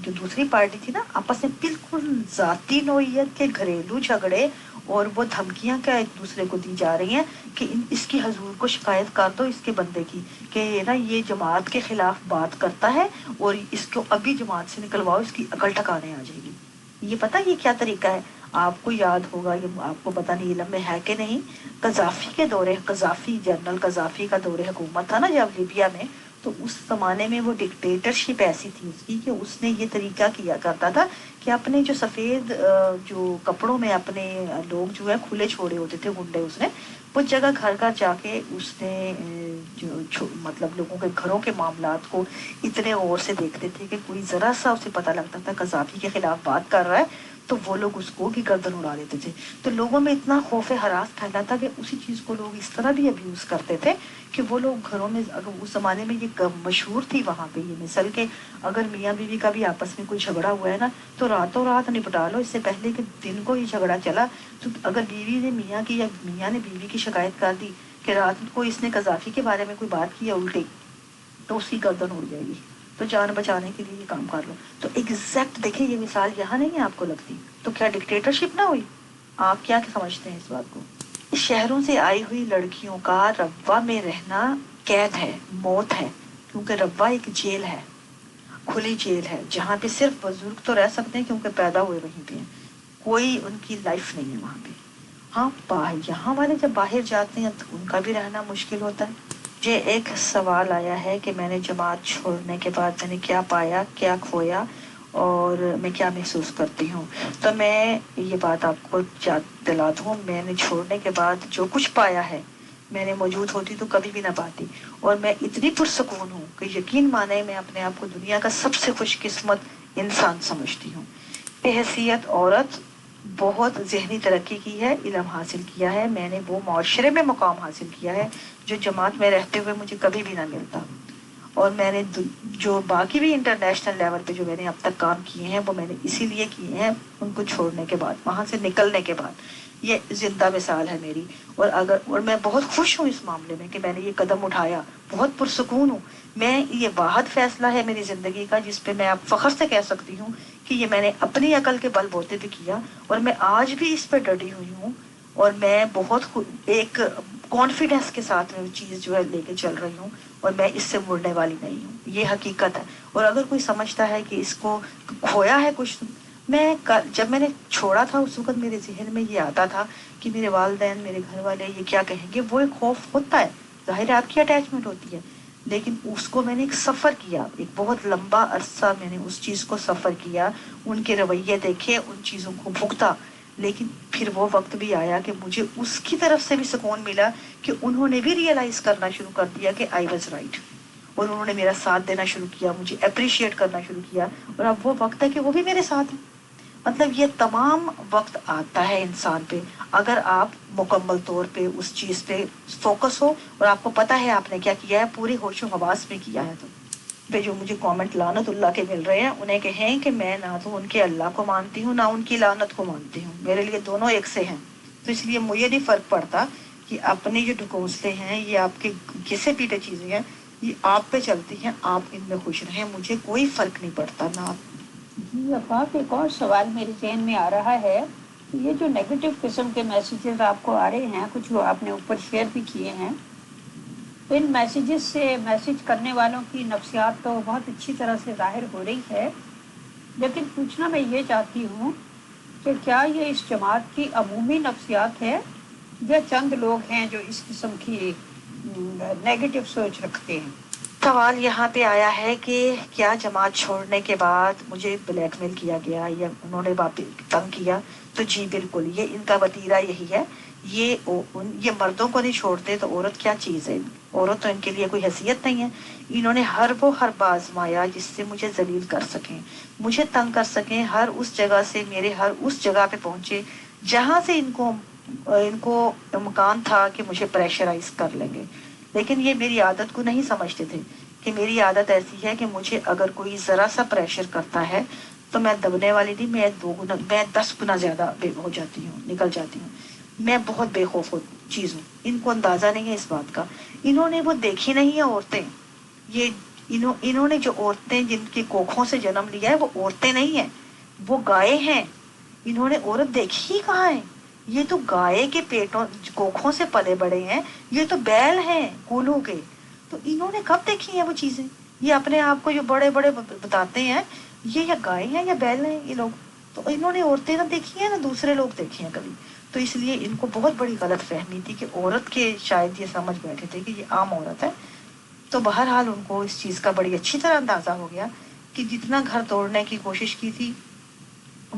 دوسری پارٹی تھی نا، آپس میں بالکل ذاتی نوعیت کے گھریلو جھگڑے، اور وہ دھمکیاں کیا ایک دوسرے کو دی جا رہی ہیں کہ اس کی حضور کو شکایت کر دو، اس کے بندے کی، کہ نا یہ جماعت کے خلاف بات کرتا ہے اور اس کو ابھی جماعت سے نکلواؤ، اس کی عقل ٹھکانے آ جائے گی. یہ پتہ یہ کیا طریقہ ہے؟ آپ کو یاد ہوگا، یہ آپ کو پتہ نہیں علم میں ہے کہ نہیں، قذافی کے دورے، قذافی جنرل قذافی کا دور حکومت تھا نا جب لیبیا میں، تو اس زمانے میں وہ ڈکٹیٹرشپ ایسی تھی اس کی کہ اس نے یہ طریقہ کیا کرتا تھا کہ اپنے جو سفید جو کپڑوں میں اپنے لوگ جو ہے کھلے چھوڑے ہوتے تھے گنڈے، اس نے وہ جگہ گھر گھر جا کے اس نے جو مطلب لوگوں کے گھروں کے معاملات کو اتنے غور سے دیکھتے تھے کہ کوئی ذرا سا اسے پتہ لگتا تھا قذافی کے خلاف بات کر رہا ہے تو وہ لوگ اس کو بھی گردن اڑا دیتے تھے. تو لوگوں میں اتنا خوف ہراس پھیلا تھا کہ اسی چیز کو لوگ اس طرح بھی ابیوز کرتے تھے کہ وہ لوگ گھروں میں، اگر اس زمانے میں یہ مشہور تھی وہاں پہ یہ مثل کہ اگر میاں بیوی کا بھی آپس میں کوئی جھگڑا ہوا ہے نا تو راتوں رات نپٹا لو، اس سے پہلے کہ دن کو یہ جھگڑا چلا تو اگر بیوی نے میاں کی یا میاں نے بیوی کی شکایت کر دی کہ رات کو اس نے قذافی کے بارے میں کوئی بات کی ہے الٹی، تو اس کی گردن اڑ جائے گی. تو جان بچانے کے لیے یہ کام کر لو. تو ایگزیکٹ دیکھیں یہ مثال یہاں نہیں ہے آپ کو لگتی، تو کیا ڈکٹیٹرشپ نہ ہوئی؟ آپ کیا سمجھتے ہیں اس بات کو؟ اس شہروں سے آئی ہوئی لڑکیوں کا روا میں رہنا قید ہے، موت ہے، کیونکہ روا ایک جیل ہے، کھلی جیل ہے جہاں پہ صرف بزرگ تو رہ سکتے ہیں کیونکہ پیدا ہوئے وہیں پہ ہیں، کوئی ان کی لائف نہیں ہے وہاں پہ. ہاں یہاں والے جب باہر جاتے ہیں تو ان کا بھی رہنا مشکل ہوتا ہے. مجھے ایک سوال آیا ہے کہ میں نے جماعت چھوڑنے کے بعد میں نے کیا پایا، کیا کھویا، اور میں کیا محسوس کرتی ہوں. تو میں یہ بات آپ کو یاد دلا دوں، میں نے چھوڑنے کے بعد جو کچھ پایا ہے میں نے موجود ہوتی تو کبھی بھی نہ پاتی. اور میں اتنی پرسکون ہوں کہ یقین مانے میں اپنے آپ کو دنیا کا سب سے خوش قسمت انسان سمجھتی ہوں. بے حیثیت عورت بہت ذہنی ترقی کی ہے، علم حاصل کیا ہے، میں نے وہ معاشرے میں مقام حاصل کیا ہے جو جماعت میں رہتے ہوئے مجھے کبھی بھی نہ ملتا. اور میں نے جو باقی بھی انٹرنیشنل لیول پہ جو میں نے اب تک کام کیے ہیں وہ میں نے اسی لیے کیے ہیں ان کو چھوڑنے کے بعد، وہاں سے نکلنے کے بعد. یہ زندہ مثال ہے میری. اور میں بہت خوش ہوں اس معاملے میں کہ میں نے یہ قدم اٹھایا، بہت پرسکون ہوں. میں یہ واحد فیصلہ ہے میری زندگی کا جس پہ میں اب فخر سے کہہ سکتی ہوں کہ یہ میں نے اپنی عقل کے بل بوتے پہ کیا، اور میں آج بھی اس پہ ڈٹی ہوئی ہوں. اور میں بہت ایک کانفیڈنس کے ساتھ میں چیز جو ہے لے کے چل رہی ہوں، اور میں اس سے مڑنے والی نہیں ہوں. یہ حقیقت ہے. اور اگر کوئی سمجھتا ہے کہ اس کو کھویا ہے کچھ، جب میں نے چھوڑا تھا اس وقت میرے ذہن میں یہ آتا تھا کہ میرے والدین، میرے گھر والے یہ کیا کہیں گے. وہ ایک خوف ہوتا ہے، ظاہر ہے آپ کی اٹیچمنٹ ہوتی ہے، لیکن اس کو میں نے ایک سفر کیا، ایک بہت لمبا عرصہ میں نے اس چیز کو سفر کیا، ان کے رویے دیکھے، ان چیزوں کو بھگتا. لیکن پھر وہ وقت بھی آیا کہ مجھے اس کی طرف سے بھی سکون ملا کہ انہوں نے بھی ریئلائز کرنا شروع کر دیا کہ آئی واز رائٹ، اور انہوں نے میرا ساتھ دینا شروع کیا، مجھے اپریشیٹ کرنا شروع کیا. اور اب وہ وقت ہے کہ وہ بھی میرے ساتھ ہیں. مطلب یہ تمام وقت آتا ہے انسان پہ اگر آپ مکمل طور پہ اس چیز پہ فوکس ہو اور آپ کو پتہ ہے آپ نے کیا کیا ہے، پوری ہوش و حواس میں کیا ہے. تو پہ جو مجھے کامنٹ لعنت اللہ کے مل رہے ہیں انہیں کہیں کہ میں نہ تو ان کے اللہ کو مانتی ہوں نہ ان کی لعنت کو مانتی ہوں، میرے لیے دونوں ایک سے ہیں. تو اس لیے مجھے نہیں فرق پڑتا کہ اپنے جو ڈھکوسلے ہیں یہ آپ کے گھسے پیٹے چیزیں ہیں، یہ آپ پہ چلتی ہیں، آپ ان میں خوش رہیں، مجھے کوئی فرق نہیں پڑتا. نہ جی افاق، ایک اور سوال میرے ذہن میں آ رہا ہے کہ یہ جو نیگیٹو قسم کے میسیجز آپ کو آ رہے ہیں، کچھ وہ آپ نے اوپر شیئر بھی کیے ہیں، ان میسیجز سے میسیج کرنے والوں کی نفسیات تو بہت اچھی طرح سے ظاہر ہو رہی ہے، لیکن پوچھنا میں یہ چاہتی ہوں کہ کیا یہ اس جماعت کی عمومی نفسیات ہے یا چند لوگ ہیں جو اس قسم کی نیگیٹو سوچ رکھتے ہیں؟ سوال یہاں پہ آیا ہے کہ کیا جماعت چھوڑنے کے بعد مجھے بلیک میل کیا گیا یا انہوں نے تنگ کیا. تو جی بالکل یہ ان کا وتیرہ یہی ہے. یہ مردوں کو نہیں چھوڑتے تو عورت کیا چیز ہے؟ عورت تو ان کے لیے کوئی حیثیت نہیں ہے. انہوں نے ہر آزمایا جس سے مجھے ذلیل کر سکیں، مجھے تنگ کر سکیں. ہر اس جگہ سے میرے ہر اس جگہ پہ پہنچے جہاں سے ان کو امکان تھا کہ مجھے پریشرائز کر لیں گے. لیکن یہ میری عادت کو نہیں سمجھتے تھے کہ میری عادت ایسی ہے کہ مجھے اگر کوئی ذرا سا پریشر کرتا ہے تو میں دبنے والی نہیں، میں 10 گنا زیادہ ہو جاتی ہوں، نکل جاتی ہوں. میں بہت بے خوف چیز ہوں. ان کو اندازہ نہیں ہے اس بات کا. انہوں نے وہ دیکھی نہیں ہے عورتیں. انہوں نے جو عورتیں جن کی کوکھوں سے جنم لیا ہے وہ عورتیں نہیں ہیں، وہ گائے ہیں. انہوں نے عورت دیکھی ہی کہاں ہے؟ یہ تو گائے کے پیٹوں کوکھوں سے پلے بڑے ہیں، یہ تو بیل ہیں کولوں کے. تو انہوں نے کب دیکھی ہیں وہ چیزیں؟ یہ اپنے آپ کو جو بڑے بڑے بتاتے ہیں یہ یا گائے ہیں یا بیل ہیں یہ لوگ. تو انہوں نے عورتیں نہ دیکھی ہیں نہ دوسرے لوگ دیکھے ہیں کبھی. تو اس لیے ان کو بہت بڑی غلط فہمی تھی کہ عورت کے شاید یہ سمجھ بیٹھے تھے کہ یہ عام عورت ہے. تو بہرحال ان کو اس چیز کا بڑی اچھی طرح اندازہ ہو گیا کہ جتنا گھر توڑنے کی کوشش کی تھی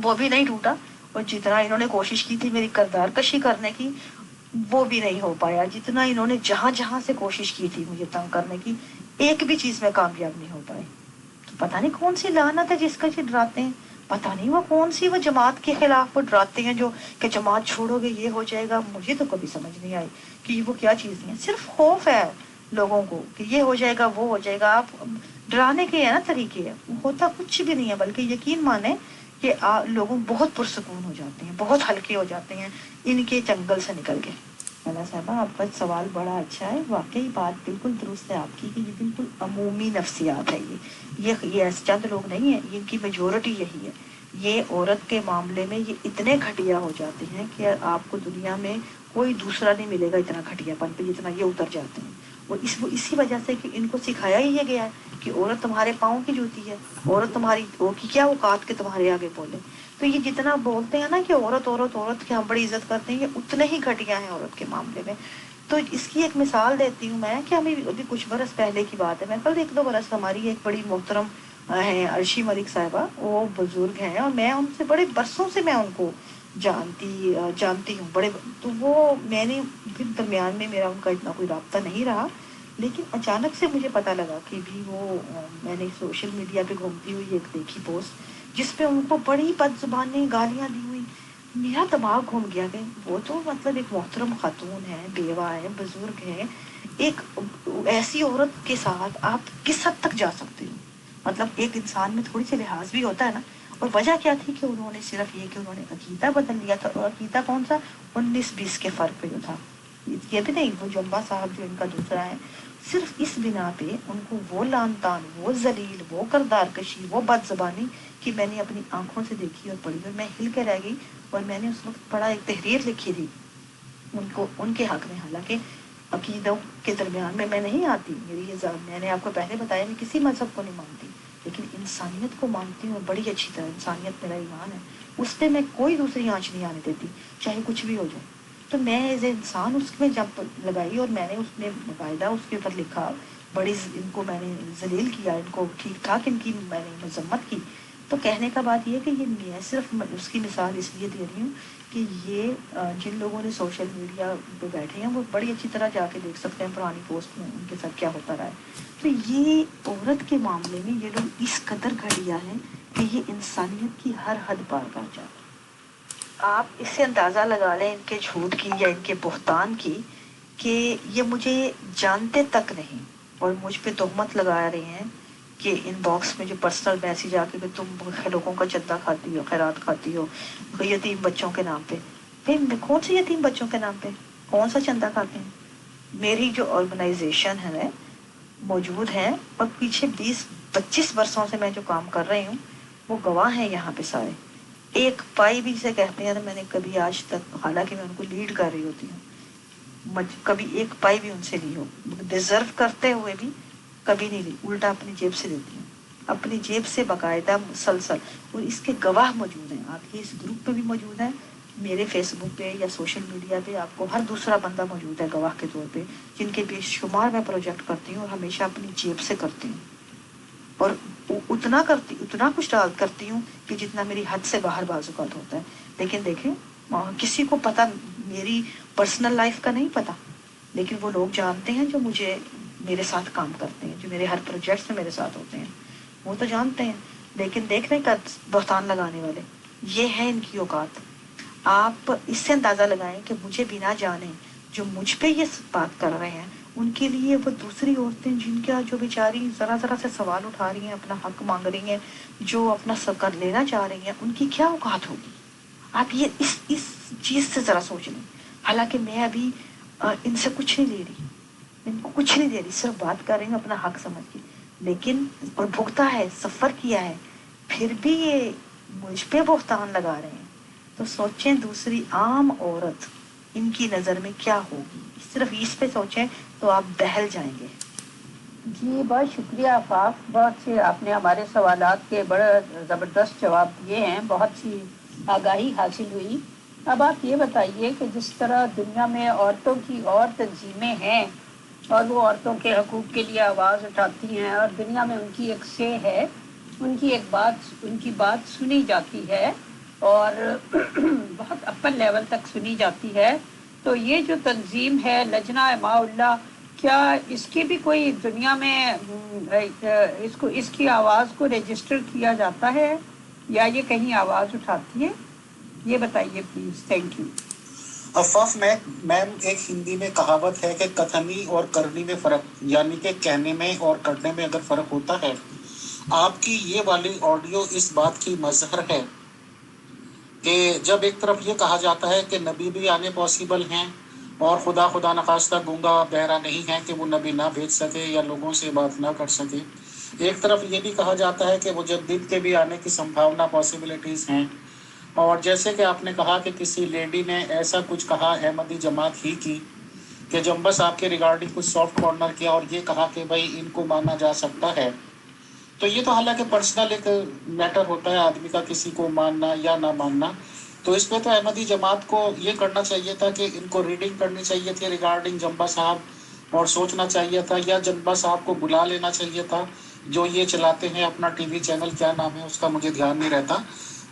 وہ بھی نہیں ٹوٹا، اور جتنا انہوں نے کوشش کی تھی میری کردار کشی کرنے کی وہ بھی نہیں ہو پایا. جتنا انہوں نے جہاں جہاں سے کوشش کی تھی مجھے تنگ کرنے کی، ایک بھی چیز میں کامیاب نہیں ہو پائے. تو پتہ نہیں کون سی لعنت ہے جس کا یہ ڈراتے ہیں. پتہ نہیں وہ کون سی وہ جماعت کے خلاف وہ ڈراتے ہیں جو کہ جماعت چھوڑو گے یہ ہو جائے گا. مجھے تو کبھی سمجھ نہیں آئی کہ وہ کیا چیز ہے. صرف خوف ہے لوگوں کو کہ یہ ہو جائے گا وہ ہو جائے گا. آپ ڈرانے کے ہیں نا طریقے، ہوتا کچھ بھی نہیں ہے. بلکہ یقین مانیں کہ لوگوں بہت پرسکون ہو جاتے ہیں، بہت ہلکے ہو جاتے ہیں ان کے چنگل سے نکل کے. مولانا صاحبہ آپ کا سوال بڑا اچھا ہے. واقعی بات بالکل درست ہے آپ کی کہ یہ بالکل عمومی نفسیات ہے. یہ ایسے چند لوگ نہیں ہیں، ان کی میجورٹی یہی ہے. یہ عورت کے معاملے میں یہ اتنے گھٹیا ہو جاتے ہیں کہ آپ کو دنیا میں کوئی دوسرا نہیں ملے گا اتنا گھٹیا پن پہ جتنا یہ اتر جاتے ہیں. اور اسی وجہ سے کہ ان کو سکھایا ہی یہ گیا ہے کہ عورت تمہارے پاؤں کی جوتی ہے، عورت تمہاری وہ کی کیا اوقات کے تمہارے آگے بولے. تو یہ جتنا بولتے ہیں نا کہ عورت عورت عورت کی ہم بڑی عزت کرتے ہیں، یہ اتنے ہی گھٹیا ہیں عورت کے معاملے میں. تو اس کی ایک مثال دیتی ہوں میں کہ ہمیں ابھی کچھ برس پہلے کی بات ہے. میں کل 1-2 برس ہماری ایک بڑی محترم ہیں عرشی ملک صاحبہ، وہ بزرگ ہیں اور میں ان سے بڑے برسوں سے میں ان کو جانتی ہوں بڑے. تو وہ میں نے پھر درمیان میں میرا ان کا اتنا کوئی رابطہ نہیں رہا، لیکن اچانک سے مجھے پتہ لگا کہ بھی وہ میں نے سوشل میڈیا پہ گھومتی ہوئی ایک دیکھی پوسٹ جس پہ ان کو بڑی بد زبانیں گالیاں دی ہوئی. میرا دماغ گھوم گیا کہ وہ تو مطلب ایک محترم خاتون ہے، بیوہ ہے، بزرگ ہے. ایک ایسی عورت کے ساتھ آپ کس حد تک جا سکتے ہو؟ مطلب ایک انسان میں تھوڑی سی لحاظ بھی ہوتا ہے نا. اور وجہ کیا تھی کہ انہوں نے صرف یہ کہ انہوں نے عقیدہ بدل لیا تھا. اور عقیدہ کون سا؟ 19-20 کے فرق پہ جو تھا. یہ بھی نہیں وہ جمبا صاحب جو ان کا دوسرا ہے، صرف اس بنا پہ ان کو وہ لعن طعن، وہ ذلیل، وہ کردار کشی، وہ بد زبانی کہ میں نے اپنی آنکھوں سے دیکھی اور پڑھی اور میں ہل کے رہ گئی. اور میں نے اس وقت بڑا ایک تحریر لکھی تھی ان کے حق میں. حالانکہ عقیدوں کے درمیان میں نہیں آتی. میں نے آپ کو پہلے بتایا میں کسی مذہب کو نہیں مانتی، لیکن انسانیت کو مانتی ہوں اور بڑی اچھی طرح. انسانیت میرا ایمان ہے، اس پہ میں کوئی دوسری آنچ نہیں آنے دیتی چاہے کچھ بھی ہو جائے. تو میں ایز اے انسان اس میں جب لگائی اور میں نے اس میں باقاعدہ اس کے اوپر لکھا. بڑی ان کو میں نے ذلیل کیا، ان کو ٹھیک ٹھاک ان کی میں نے مذمت کی. تو کہنے کا بات یہ کہ یہ میں صرف اس کی مثال اس لیے دے رہی ہوں کہ یہ جن لوگوں نے سوشل میڈیا پہ بیٹھے ہیں وہ بڑی اچھی طرح جا کے دیکھ سکتے ہیں پرانی پوسٹ میں ان کے ساتھ کیا ہوتا رہا ہے. تو یہ عورت کے معاملے میں یہ لوگ اس قدر گھٹیا ہیں کہ یہ انسانیت کی ہر حد پار کر جاتے ہیں. آپ اس سے اندازہ لگا لیں ان کے جھوٹ کی یا ان کے بہتان کی کہ یہ مجھے جانتے تک نہیں اور مجھ پہ تہمت لگا رہے ہیں کہ ان باکس میں جو پرسنل میسیج آ کے کہ تم لوگوں کا چندہ کھاتی ہو، خیرات کھاتی ہو یتیم بچوں کے نام پہ. کون سے یتیم بچوں کے نام پہ کون سا چندہ کھاتے ہیں؟ میری جو آرگنائزیشن ہے موجود ہے اور پیچھے 20-25 برسوں سے میں جو کام کر رہی ہوں وہ گواہ ہیں یہاں پہ سارے. ایک پائی بھی جسے کہتے ہیں میں نے کبھی آج تک، حالانکہ میں ان کو لیڈ کر رہی ہوتی ہوں، کبھی ایک پائی بھی ان سے لی ہو ڈیزرو کرتے ہوئے بھی کبھی نہیں لی. الٹا اپنی جیب سے دیتی ہوں، اپنی جیب سے باقاعدہ مسلسل. اور اس کے گواہ موجود ہیں، آپ کے اس گروپ پہ بھی موجود ہیں، میرے فیس بک پہ یا سوشل میڈیا پہ آپ کو ہر دوسرا بندہ موجود ہے گواہ کے طور پہ، جن کے بے شمار میں پروجیکٹ کرتی ہوں اور ہمیشہ اپنی جیب سے کرتی ہوں. اور اتنا کچھ کرتی ہوں کہ جتنا میری حد سے باہر بعض اوقات ہوتا ہے. لیکن دیکھیں کسی کو پتہ میری پرسنل لائف کا نہیں پتہ، لیکن وہ لوگ جانتے ہیں جو مجھے میرے ساتھ کام کرتے ہیں، جو میرے ہر پروجیکٹس میں میرے ساتھ ہوتے ہیں، وہ تو جانتے ہیں۔ لیکن دیکھ رہے ہیں بہتان لگانے والے، یہ ہے ان کی اوقات۔ آپ اس سے اندازہ لگائیں کہ مجھے بنا جانے جو مجھ پہ یہ بات کر رہے ہیں، ان کے لیے وہ دوسری عورتیں جن کا جو بیچاری ذرا ذرا سے سوال اٹھا رہی ہیں، اپنا حق مانگ رہی ہیں، جو اپنا سکر لینا چاہ رہی ہیں، ان کی کیا اوقات ہوگی؟ آپ یہ اس چیز سے ذرا سوچ لیں۔ حالانکہ میں ابھی ان سے کچھ نہیں لے رہی، ان کو کچھ نہیں دے رہی، صرف بات کر رہی ہوں اپنا حق سمجھ کے، لیکن اور بھگتا ہے، سفر کیا ہے، پھر بھی یہ مجھ پہ بہتان لگا رہے ہیں۔ تو سوچیں دوسری عام عورت ان کی نظر میں کیا ہوگی، صرف اس پہ سوچیں تو آپ بہل جائیں گے۔ جی بہت شکریہ آفاق، بہت سے آپ نے ہمارے سوالات کے بڑے زبردست جواب دیے ہیں، بہت سی آگاہی حاصل ہوئی۔ اب آپ یہ بتائیے کہ جس طرح دنیا میں عورتوں کی اور تنظیمیں ہیں اور وہ عورتوں کے حقوق کے لیے آواز اٹھاتی ہیں اور دنیا میں ان کی ایک سے ہے، ان کی بات سنی جاتی ہے اور بہت اپر لیول تک سنی جاتی ہے، تو یہ جو تنظیم ہے لجنہ اماء اللہ، کیا اس کی بھی کوئی دنیا میں اس کی آواز کو رجسٹر کیا جاتا ہے یا یہ کہیں آواز اٹھاتی ہے؟ یہ بتائیے پلیز، تھینک یو۔ عفاف میم، ایک ہندی میں کہاوت ہے کہ کتھنی اور کرنی میں فرق، یعنی کہ کہنے میں اور کرنے میں اگر فرق ہوتا ہے، آپ کی یہ والی آڈیو اس بات کی مظہر ہے کہ جب ایک طرف یہ کہا جاتا ہے کہ نبی بھی آنے پاسبل ہیں اور خدا نخواستہ گونگا بہرا نہیں ہے کہ وہ نبی نہ بھیج سکے یا لوگوں سے بات نہ کر سکے، ایک طرف یہ بھی کہا جاتا ہے کہ مجدد کے بھی آنے کی سمبھاونا پاسبلٹیز ہیں۔ اور جیسے کہ آپ نے کہا کہ کسی لیڈی نے ایسا کچھ کہا احمدی جماعت ہی کی کہ جب بس آپ کے ریگارڈنگ کچھ سافٹ کارنر کیا اور یہ کہا کہ بھائی ان کو مانا جا سکتا ہے، تو یہ تو حالانکہ پرسنل ایک میٹر ہوتا ہے آدمی کا، کسی کو ماننا یا نہ ماننا۔ تو اس پہ تو احمدی جماعت کو یہ کرنا چاہیے تھا کہ ان کو ریڈنگ کرنی چاہیے تھی ریگارڈنگ جمبا صاحب، اور سوچنا چاہیے تھا یا جمبا صاحب کو بلا لینا چاہیے تھا، جو یہ چلاتے ہیں اپنا ٹی وی چینل، کیا نام ہے اس کا مجھے دھیان نہیں رہتا،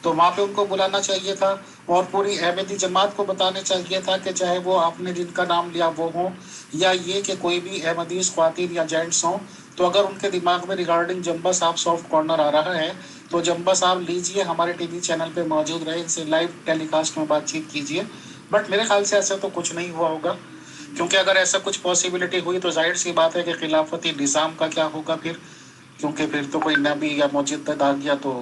تو وہاں پہ ان کو بلانا چاہیے تھا اور پوری احمدی جماعت کو بتانا چاہیے تھا کہ چاہے وہ آپ نے جن کا نام لیا وہ ہوں یا یہ کہ کوئی بھی احمدیز خواتین یا جینٹس ہوں، تو اگر ان کے دماغ میں ریگارڈنگ جمبا صاحب سافٹ کارنر آ رہا ہے تو جمبا صاحب لیجئے، ہمارے ٹی وی چینل پہ موجود رہے، ان سے لائیو ٹیلی کاسٹ میں بات چیت کیجئے۔ بٹ میرے خیال سے ایسا تو کچھ نہیں ہوا ہوگا، کیونکہ اگر ایسا کچھ پاسبلٹی ہوئی تو ظاہر سی بات ہے کہ خلافتی نظام کا کیا ہوگا پھر، کیونکہ پھر تو کوئی نبی یا مجدد آ گیا تو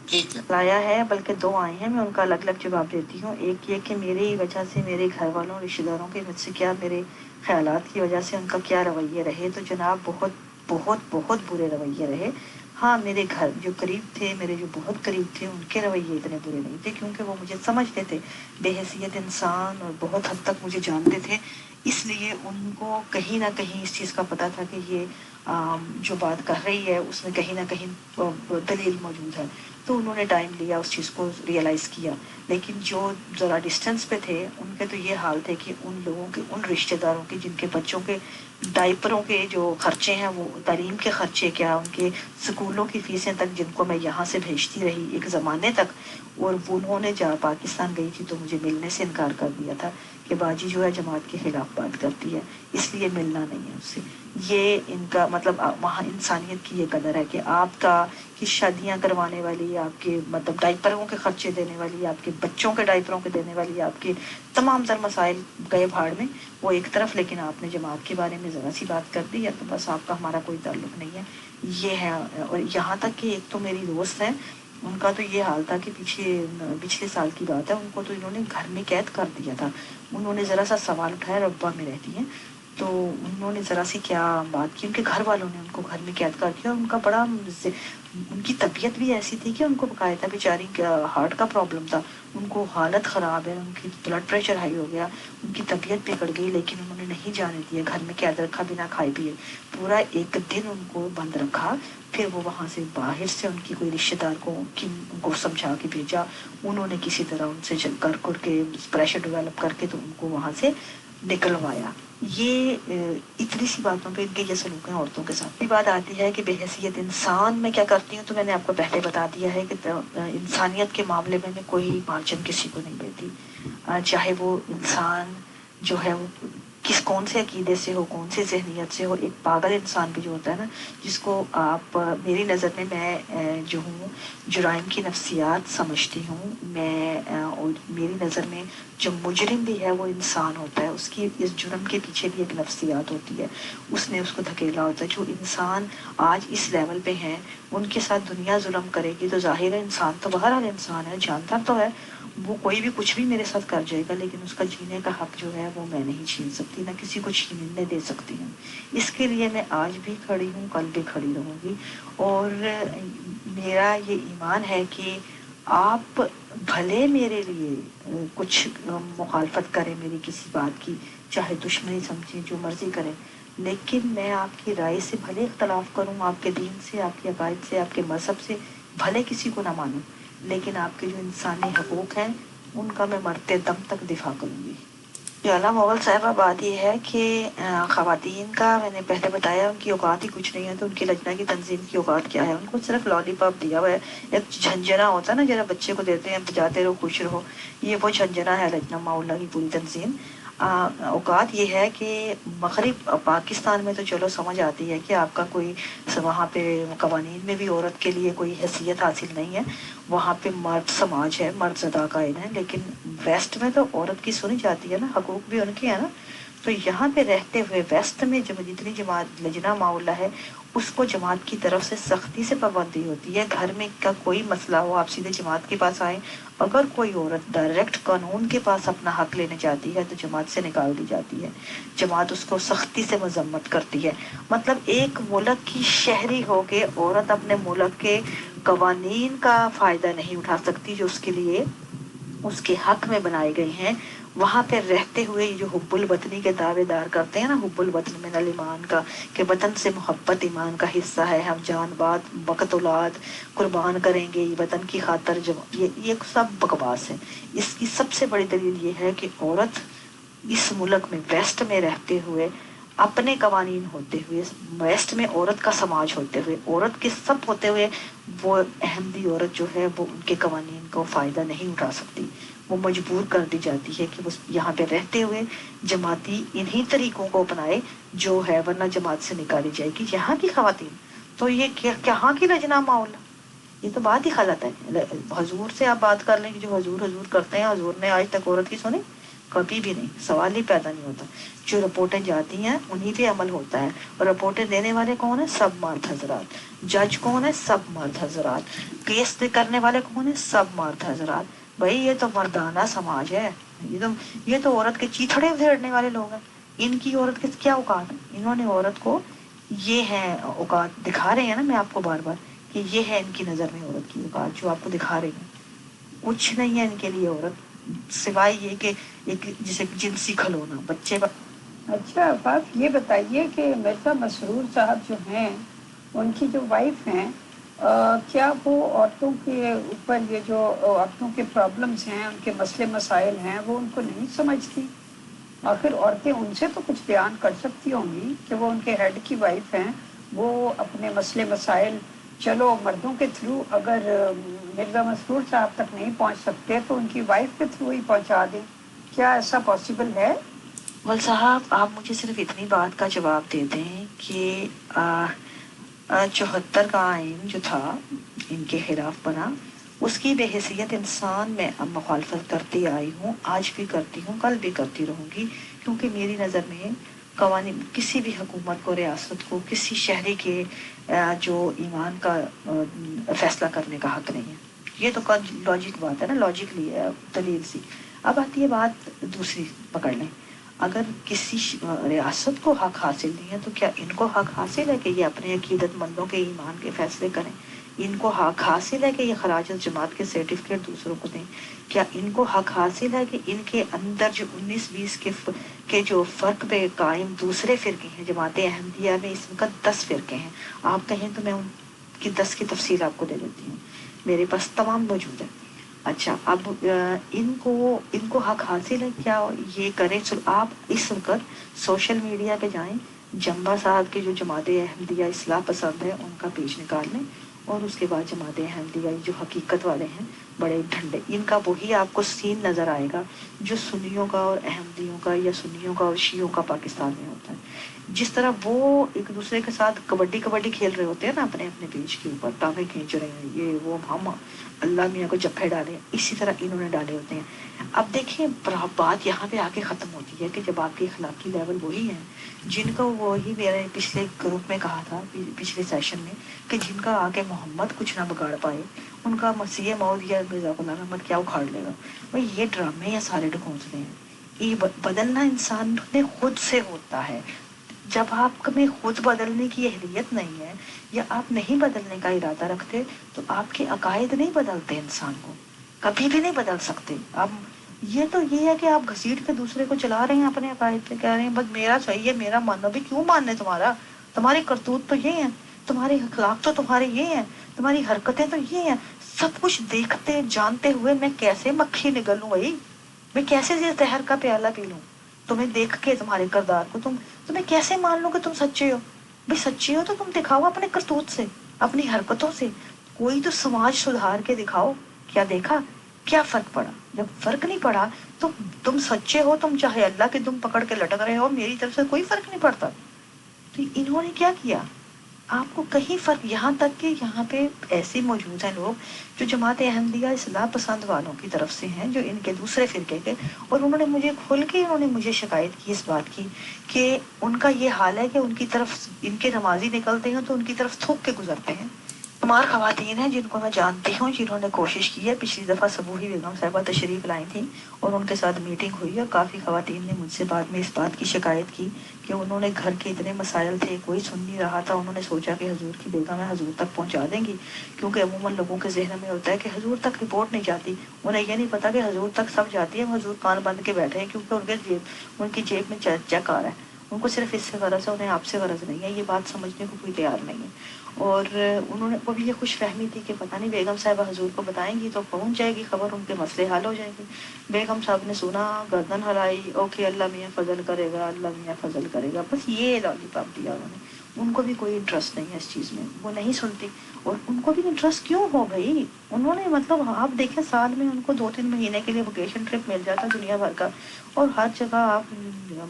ٹھیک ہے۔ لایا ہے، بلکہ دو آئے ہیں، میں ان کا الگ الگ جواب دیتی ہوں۔ ایک یہ کہ میری وجہ سے میرے گھر والوں رشتہ داروں کے مجھ سے کیا، میرے خیالات کی وجہ سے ان کا کیا رویے رہے، تو جناب بہت بہت بہت برے رویے رہے۔ ہاں میرے گھر جو قریب تھے، میرے جو بہت قریب تھے، ان کے رویے اتنے برے نہیں تھے کیونکہ وہ مجھے سمجھتے تھے بے حیثیت انسان اور بہت حد تک مجھے جانتے تھے، اس لیے ان کو کہیں نہ کہیں اس چیز کا پتہ تھا کہ یہ جو بات کر رہی ہے اس میں کہیں نہ کہیں دلیل موجود ہے، تو انہوں نے ٹائم لیا اس چیز کو ریئلائز کیا۔ لیکن جو ذرا ڈسٹینس پہ تھے ان کے تو یہ حال تھے کہ ان لوگوں کے، ان رشتہ داروں کے جن کے بچوں کے ڈائپروں کے جو خرچے ہیں، وہ تعلیم کے خرچے کیا، ان کے اسکولوں کی فیسیں تک جن کو میں یہاں سے بھیجتی رہی ایک زمانے تک، اور انہوں نے جا پاکستان گئی تھی تو مجھے ملنے سے انکار کر دیا تھا کہ باجی جو ہے جماعت کے خلاف بات کرتی ہے، اس لیے ملنا نہیں ہے اس سے۔ یہ ان کا مطلب وہاں انسانیت کی یہ قدر ہے کہ آپ کا کی شادیاں کروانے والی، آپ کے مطلب ڈائپروں کے خرچے دینے والی، آپ کے بچوں کے ڈائپروں کے دینے والی، آپ کے تمام تر مسائل گئے بھاڑ میں، وہ ایک طرف، لیکن آپ نے جماعت کے بارے میں ذرا سی بات کر دی ہے تو بس آپ کا ہمارا کوئی تعلق نہیں ہے، یہ ہے۔ اور یہاں تک کہ ایک تو میری دوست ہے، ان کا تو یہ حال تھا کہ پچھلے سال کی بات ہے، ان کو تو انہوں نے گھر میں قید کر دیا تھا۔ انہوں نے ذرا سا سوال اٹھایا، ربا میں رہتی ہیں، تو انہوں نے ذرا سی کیا بات کی، ان کے گھر والوں نے ان کو گھر میں قید کر دیا، اور ان کا بڑا، ان کی طبیعت بھی ایسی تھی کہ ان کو باقاعدہ بیچاری ہارٹ کا پرابلم تھا، ان کو حالت خراب ہے، ان کی بلڈ پریشر ہائی ہو گیا، ان کی طبیعت بگڑ گئی، لیکن انہوں نے نہیں جانے دیا، گھر میں قید رکھا بنا کھائے پیے، پورا ایک دن ان کو بند رکھا، پھر وہ وہاں سے باہر سے ان کی کوئی رشتہ دار کو ان کو سمجھا کے بھیجا، انہوں نے کسی طرح ان سے کر کے پریشر ڈیولپ کر کے تو ان کو وہاں سے نکلوایا. یہ اتنی سی باتوں پہ ان کے یہ سلوک ہیں عورتوں کے ساتھ. بات آتی ہے کہ بے حیثیت انسان میں کیا کرتی ہوں، تو میں نے آپ کو پہلے بتا دیا ہے کہ انسانیت کے معاملے میں کوئی مارجن کسی کو نہیں دیتی، چاہے وہ انسان جو ہے وہ کون سے عقیدے سے ہو، کون سی ذہنیت سے ہو. ایک پاگل انسان بھی جو ہوتا ہے نا، جس کو آپ میری نظر میں جو ہوں جرائم کی نفسیات سمجھتی ہوں میں، اور میری نظر میں جو مجرم بھی ہے وہ انسان ہوتا ہے، اس کی اس جرم کے پیچھے بھی ایک نفسیات ہوتی ہے، اس نے اس کو دھکیلا ہوتا ہے. جو انسان آج اس لیول پہ ہیں ان کے ساتھ دنیا ظلم کرے گی تو ظاہر ہے انسان تو بہرحال انسان ہے، جاندار تو ہے وہ، کوئی بھی کچھ بھی میرے ساتھ کر جائے گا، لیکن اس کا جینے کا حق جو ہے وہ میں نہیں چھین سکتی، نہ کسی کو چھیننے دے سکتی ہوں. اس کے لیے میں آج بھی کھڑی ہوں، کل بھی کھڑی رہوں گی. اور میرا یہ ایمان ہے کہ آپ بھلے میرے لیے کچھ مخالفت کریں میری کسی بات کی، چاہے دشمنی سمجھیں، جو مرضی کریں، لیکن میں آپ کی رائے سے بھلے اختلاف کروں، آپ کے دین سے، آپ کے عقائد سے، آپ کے مذہب سے بھلے کسی کو نہ مانوں، لیکن آپ کے جو انسانی حقوق ہیں ان کا میں مرتے دم تک دفاع کروں گی. اعلیٰ مغل صاحبہ بات یہ ہے کہ خواتین کا میں نے پہلے بتایا ان کی اوقات ہی کچھ نہیں ہے، تو ان کی لجنہ کی تنظیم کی اوقات کیا ہے؟ ان کو صرف لالی پاپ دیا ہوا ہے. ایک جھنجھنا ہوتا ہے نا جرا بچے کو دیتے ہیں بجاتے رہو خوش رہو، یہ وہ جھنجھنا ہے لجنہ معاولہ کی پوری تنظیم. اوقات یہ ہے کہ مغرب پاکستان میں تو چلو سمجھ آتی ہے کہ آپ کا کوئی وہاں پہ قوانین میں بھی عورت کے لیے کوئی حیثیت حاصل نہیں ہے، وہاں پہ مرد سماج ہے، مرد زدہ قائد ہے. لیکن ویسٹ میں تو عورت کی سنی جاتی ہے نا، حقوق بھی ان کے ہیں نا. تو یہاں پہ رہتے ہوئے ویسٹ میں جب جتنی جماعت لجنہ معاولہ ہے اس کو جماعت کی طرف سے سختی سے پابندی ہوتی ہے. گھر میں کا کوئی مسئلہ ہو آپ سیدھے جماعت کے پاس آئیں، اگر کوئی عورت ڈائریکٹ قانون کے پاس اپنا حق لینے جاتی ہے تو جماعت سے نکال دی جاتی ہے. جماعت اس کو سختی سے مذمت کرتی ہے. مطلب ایک ملک کی شہری ہو کے عورت اپنے ملک کے قوانین کا فائدہ نہیں اٹھا سکتی جو اس کے لیے اس کے حق میں بنائے گئے ہیں. وہاں پہ رہتے ہوئے جو حب الوطنی کے دعوے دار کرتے ہیں نا، حب الوطن من الایمان کا، کہ وطن سے محبت ایمان کا حصہ ہے، ہم جان بات وقت اولاد قربان کریں گے یہ وطن کی خاطر، یہ سب بکواس ہے. اس کی سب سے بڑی دلیل یہ ہے کہ عورت اس ملک میں ویسٹ میں رہتے ہوئے اپنے قوانین ہوتے ہوئے، ویسٹ میں عورت کا سماج ہوتے ہوئے، عورت کے سب ہوتے ہوئے، وہ احمدی عورت جو ہے وہ ان کے قوانین کو فائدہ نہیں اٹھا سکتی. وہ مجبور کر دی جاتی ہے کہ وہ یہاں پہ رہتے ہوئے جماعتی انہی طریقوں کو اپنائے جو ہے، ورنہ جماعت سے نکالی جائے گی. یہاں کی خواتین تو یہ کہاں کی لجنہ معاولہ، یہ تو بات ہی غلط ہے. حضور سے آپ بات کر لیں کہ جو حضور حضور کرتے ہیں، حضور نے آج تک عورت کی سنی؟ کبھی بھی نہیں، سوال ہی پیدا نہیں ہوتا. جو رپورٹیں جاتی ہیں انہی پہ عمل ہوتا ہے، اور رپورٹیں دینے والے کون ہیں؟ سب مرد حضرات. جج کون ہے؟ سب مرد حضرات. کیس کرنے والے کون ہیں؟ سب مرد حضرات. بھائی یہ تو مردانہ سماج ہے، یہ تو عورت کے چیتھڑے ادھیڑنے والے لوگ ہیں. ان کی عورت کے کیا اوقات ہے؟ انہوں نے عورت کو یہ ہے اوقات دکھا رہے ہیں نا، میں آپ کو بار بار کہ یہ ہے ان کی نظر میں عورت کی اوقات جو آپ کو دکھا رہے ہیں. کچھ نہیں ہے ان کے لیے عورت سوائے یہ کہ ایک جسے جنسی کھلونا بچے اچھا آفاق، یہ بتائیے کہ مرزا مسرور صاحب جو ہیں ان کی جو وائف ہیں، کیا وہ عورتوں کے اوپر یہ جو عورتوں کے پرابلمز ہیں، ان کے مسئلے مسائل ہیں، وہ ان کو نہیں سمجھتی؟ آخر عورتیں ان سے تو کچھ بیان کر سکتی ہوں گی کہ وہ ان کے ہیڈ کی وائف ہیں، وہ اپنے مسئلے مسائل چلو مردوں کے تھرو اگر مرزا مسرور صاحب تک نہیں پہنچ سکتے تو ان کی وائف کے تھرو ہی پہنچا دیں. کیا ایسا پاسبل ہے؟ مول صاحب آپ مجھے صرف اتنی بات کا جواب دے دیں کہ 74 کا آئین جو تھا ان کے خلاف بنا، اس کی بے حیثیت انسان میں اب مخالفت کرتی آئی ہوں، آج بھی کرتی ہوں، کل بھی کرتی رہوں گی. کیونکہ میری نظر میں قوانین کسی بھی حکومت کو، ریاست کو، کسی شہری کے جو ایمان کا فیصلہ کرنے کا حق نہیں ہے. یہ تو لاجک بات ہے نا، لاجکلی ہے دلیل سی. اب آتی ہے بات دوسری، پکڑ لیں. اگر کسی ریاست کو حق حاصل نہیں ہے تو کیا ان کو حق حاصل ہے کہ یہ اپنے عقیدت مندوں کے ایمان کے فیصلے کریں؟ ان کو حق حاصل ہے کہ یہ خراج الجماعت کے سرٹیفکیٹ دوسروں کو دیں؟ کیا ان کو حق حاصل ہے کہ ان کے اندر جو 19-20 کے جو فرق پہ قائم دوسرے فرقے ہیں، جماعت احمدیہ میں اس وقت 10 فرقے ہیں، آپ کہیں تو میں ان کی 10 کی تفصیل آپ کو دے دیتی ہوں، میرے پاس تمام موجود ہے. اچھا اب ان کو حق حاصل ہے کیا یہ کریں؟ آپ اس وقت سوشل میڈیا پہ جائیں، جمبا صاحب کے جو جماعت احمدیہ اصلاح پسند ہے ان کا پیج نکال لیں، اور اس کے بعد جماعت احمدیہ جو حقیقت والے ہیں بڑے ڈھنڈے، ان کا وہی آپ کو سین نظر آئے گا جو سنیوں کا اور احمدیوں کا یا سنیوں کا اور شیعوں کا پاکستان میں ہوتا ہے۔ جس طرح وہ ایک دوسرے کے ساتھ کبڈی کھیل رہے ہوتے ہیں نا اپنے اپنے پیج کے اوپر، ٹانگیں کھینچ رہے ہیں، یہ وہ ہم اللہ میاں کو جپھے ڈالے، اسی طرح انہوں نے ڈالے ہوتے ہیں۔ اب دیکھیں بات یہاں پہ آ کے ختم ہوتی ہے کہ جب آپ کے اخلاقی لیول وہی ہیں جن کا، وہی میرے پچھلے گروپ میں کہا تھا پچھلے سیشن میں، کہ جن کا آگے محمد کچھ نہ بگاڑ پائے ان کا مسیح موعود یا مرزا غلام احمد کیا اکھاڑ لے گا؟ بھائی یہ ڈرامے یا سارے ڈھکونسلے ہیں۔ یہ بدلنا انسان نے خود سے ہوتا ہے۔ جب آپ میں خود بدلنے کی اہلیت نہیں ہے یا آپ نہیں بدلنے کا ارادہ رکھتے تو آپ کے عقائد نہیں بدلتے، انسان کو کبھی بھی نہیں بدل سکتے آپ۔ یہ تو یہ ہے کہ آپ گھسیٹ کے دوسرے کو چلا رہے ہیں اپنے عقائد پہ، کہہ رہے ہیں بس میرا صحیح ہے، میرا مانو بھی کیوں ماننے تمہارا، تمہاری کرتوت تو یہ ہیں، تمہارے اخلاق تو تمہارے یہ ہیں، تمہاری حرکتیں تو یہ ہیں۔ سب کچھ دیکھتے جانتے ہوئے میں کیسے مکھی نگلوں بھائی، میں کیسے یہ زہر کا پیالہ پی لوں؟ تمہیں دیکھ کے تمہارے کردار کو تمہیں کیسے مان لوں کہ تم سچے ہو؟ بھائی سچے ہو تو تم دکھاؤ اپنے کرتوت سے، اپنی حرکتوں سے، کوئی تو سماج سدھار کے دکھاؤ۔ کیا دیکھا؟ کیا فرق پڑا؟ جب فرق نہیں پڑا تو تم سچے ہو، تم چاہے اللہ کے تم پکڑ کے لٹک رہے ہو، میری طرف سے کوئی فرق نہیں پڑتا۔ تو انہوں نے کیا کیا؟ آپ کو کہیں فرق، یہاں تک کہ یہاں پہ ایسے موجود ہیں لوگ جو جماعت احمدیہ اصلاح پسند والوں کی طرف سے ہیں، جو ان کے دوسرے فرقے کے، اور انہوں نے مجھے کھل کے انہوں نے مجھے شکایت کی اس بات کی کہ ان کا یہ حال ہے کہ ان کی طرف ان کے نمازی نکلتے ہیں تو ان کی طرف تھوک کے گزرتے ہیں۔ شمار خواتین ہیں جن کو میں جانتی ہوں جنہوں نے کوشش کی ہے، پچھلی دفعہ صبوحی بیگم صاحبہ تشریف لائی تھیں اور ان کے ساتھ میٹنگ ہوئی، اور کافی خواتین نے مجھ سے بعد میں اس بات کی شکایت کی کہ انہوں نے گھر کے اتنے مسائل تھے، کوئی سن نہیں رہا تھا، انہوں نے سوچا کہ حضور کی بیگم ہے حضور تک پہنچا دیں گی، کیونکہ عموماً لوگوں کے ذہن میں ہوتا ہے کہ حضور تک رپورٹ نہیں جاتی، انہیں یہ نہیں پتا کہ حضور تک سب جاتی ہے، حضور کان بند کے بیٹھے ہیں کیونکہ ان کی جیب میں چیک آ رہا ہے، ان کو صرف اس سے غرض ہے، انہیں آپ سے غرض نہیں ہے، یہ بات سمجھنے کو کوئی تیار نہیں ہے۔ اور انہوں نے وہ بھی یہ خوش فہمی تھی کہ پتہ نہیں بیگم صاحبہ حضور کو بتائیں گی تو پہنچ جائے گی خبر، ان کے مسئلے حل ہو جائیں گے۔ بیگم صاحب نے سنا، گردن ہلائی، اوکے اللہ میاں فضل کرے گا، اللہ میاں فضل کرے گا، بس یہ لالی پاپ دیا انہوں نے۔ ان کو بھی کوئی انٹرسٹ نہیں ہے اس چیز میں، وہ نہیں سنتی، اور ان کو بھی انٹرسٹ کیوں ہو بھائی؟ انہوں نے مطلب آپ دیکھیں سال میں ان کو 2-3 مہینے کے لیے ویکیشن ٹرپ مل جاتا دنیا بھر کا، اور ہر جگہ آپ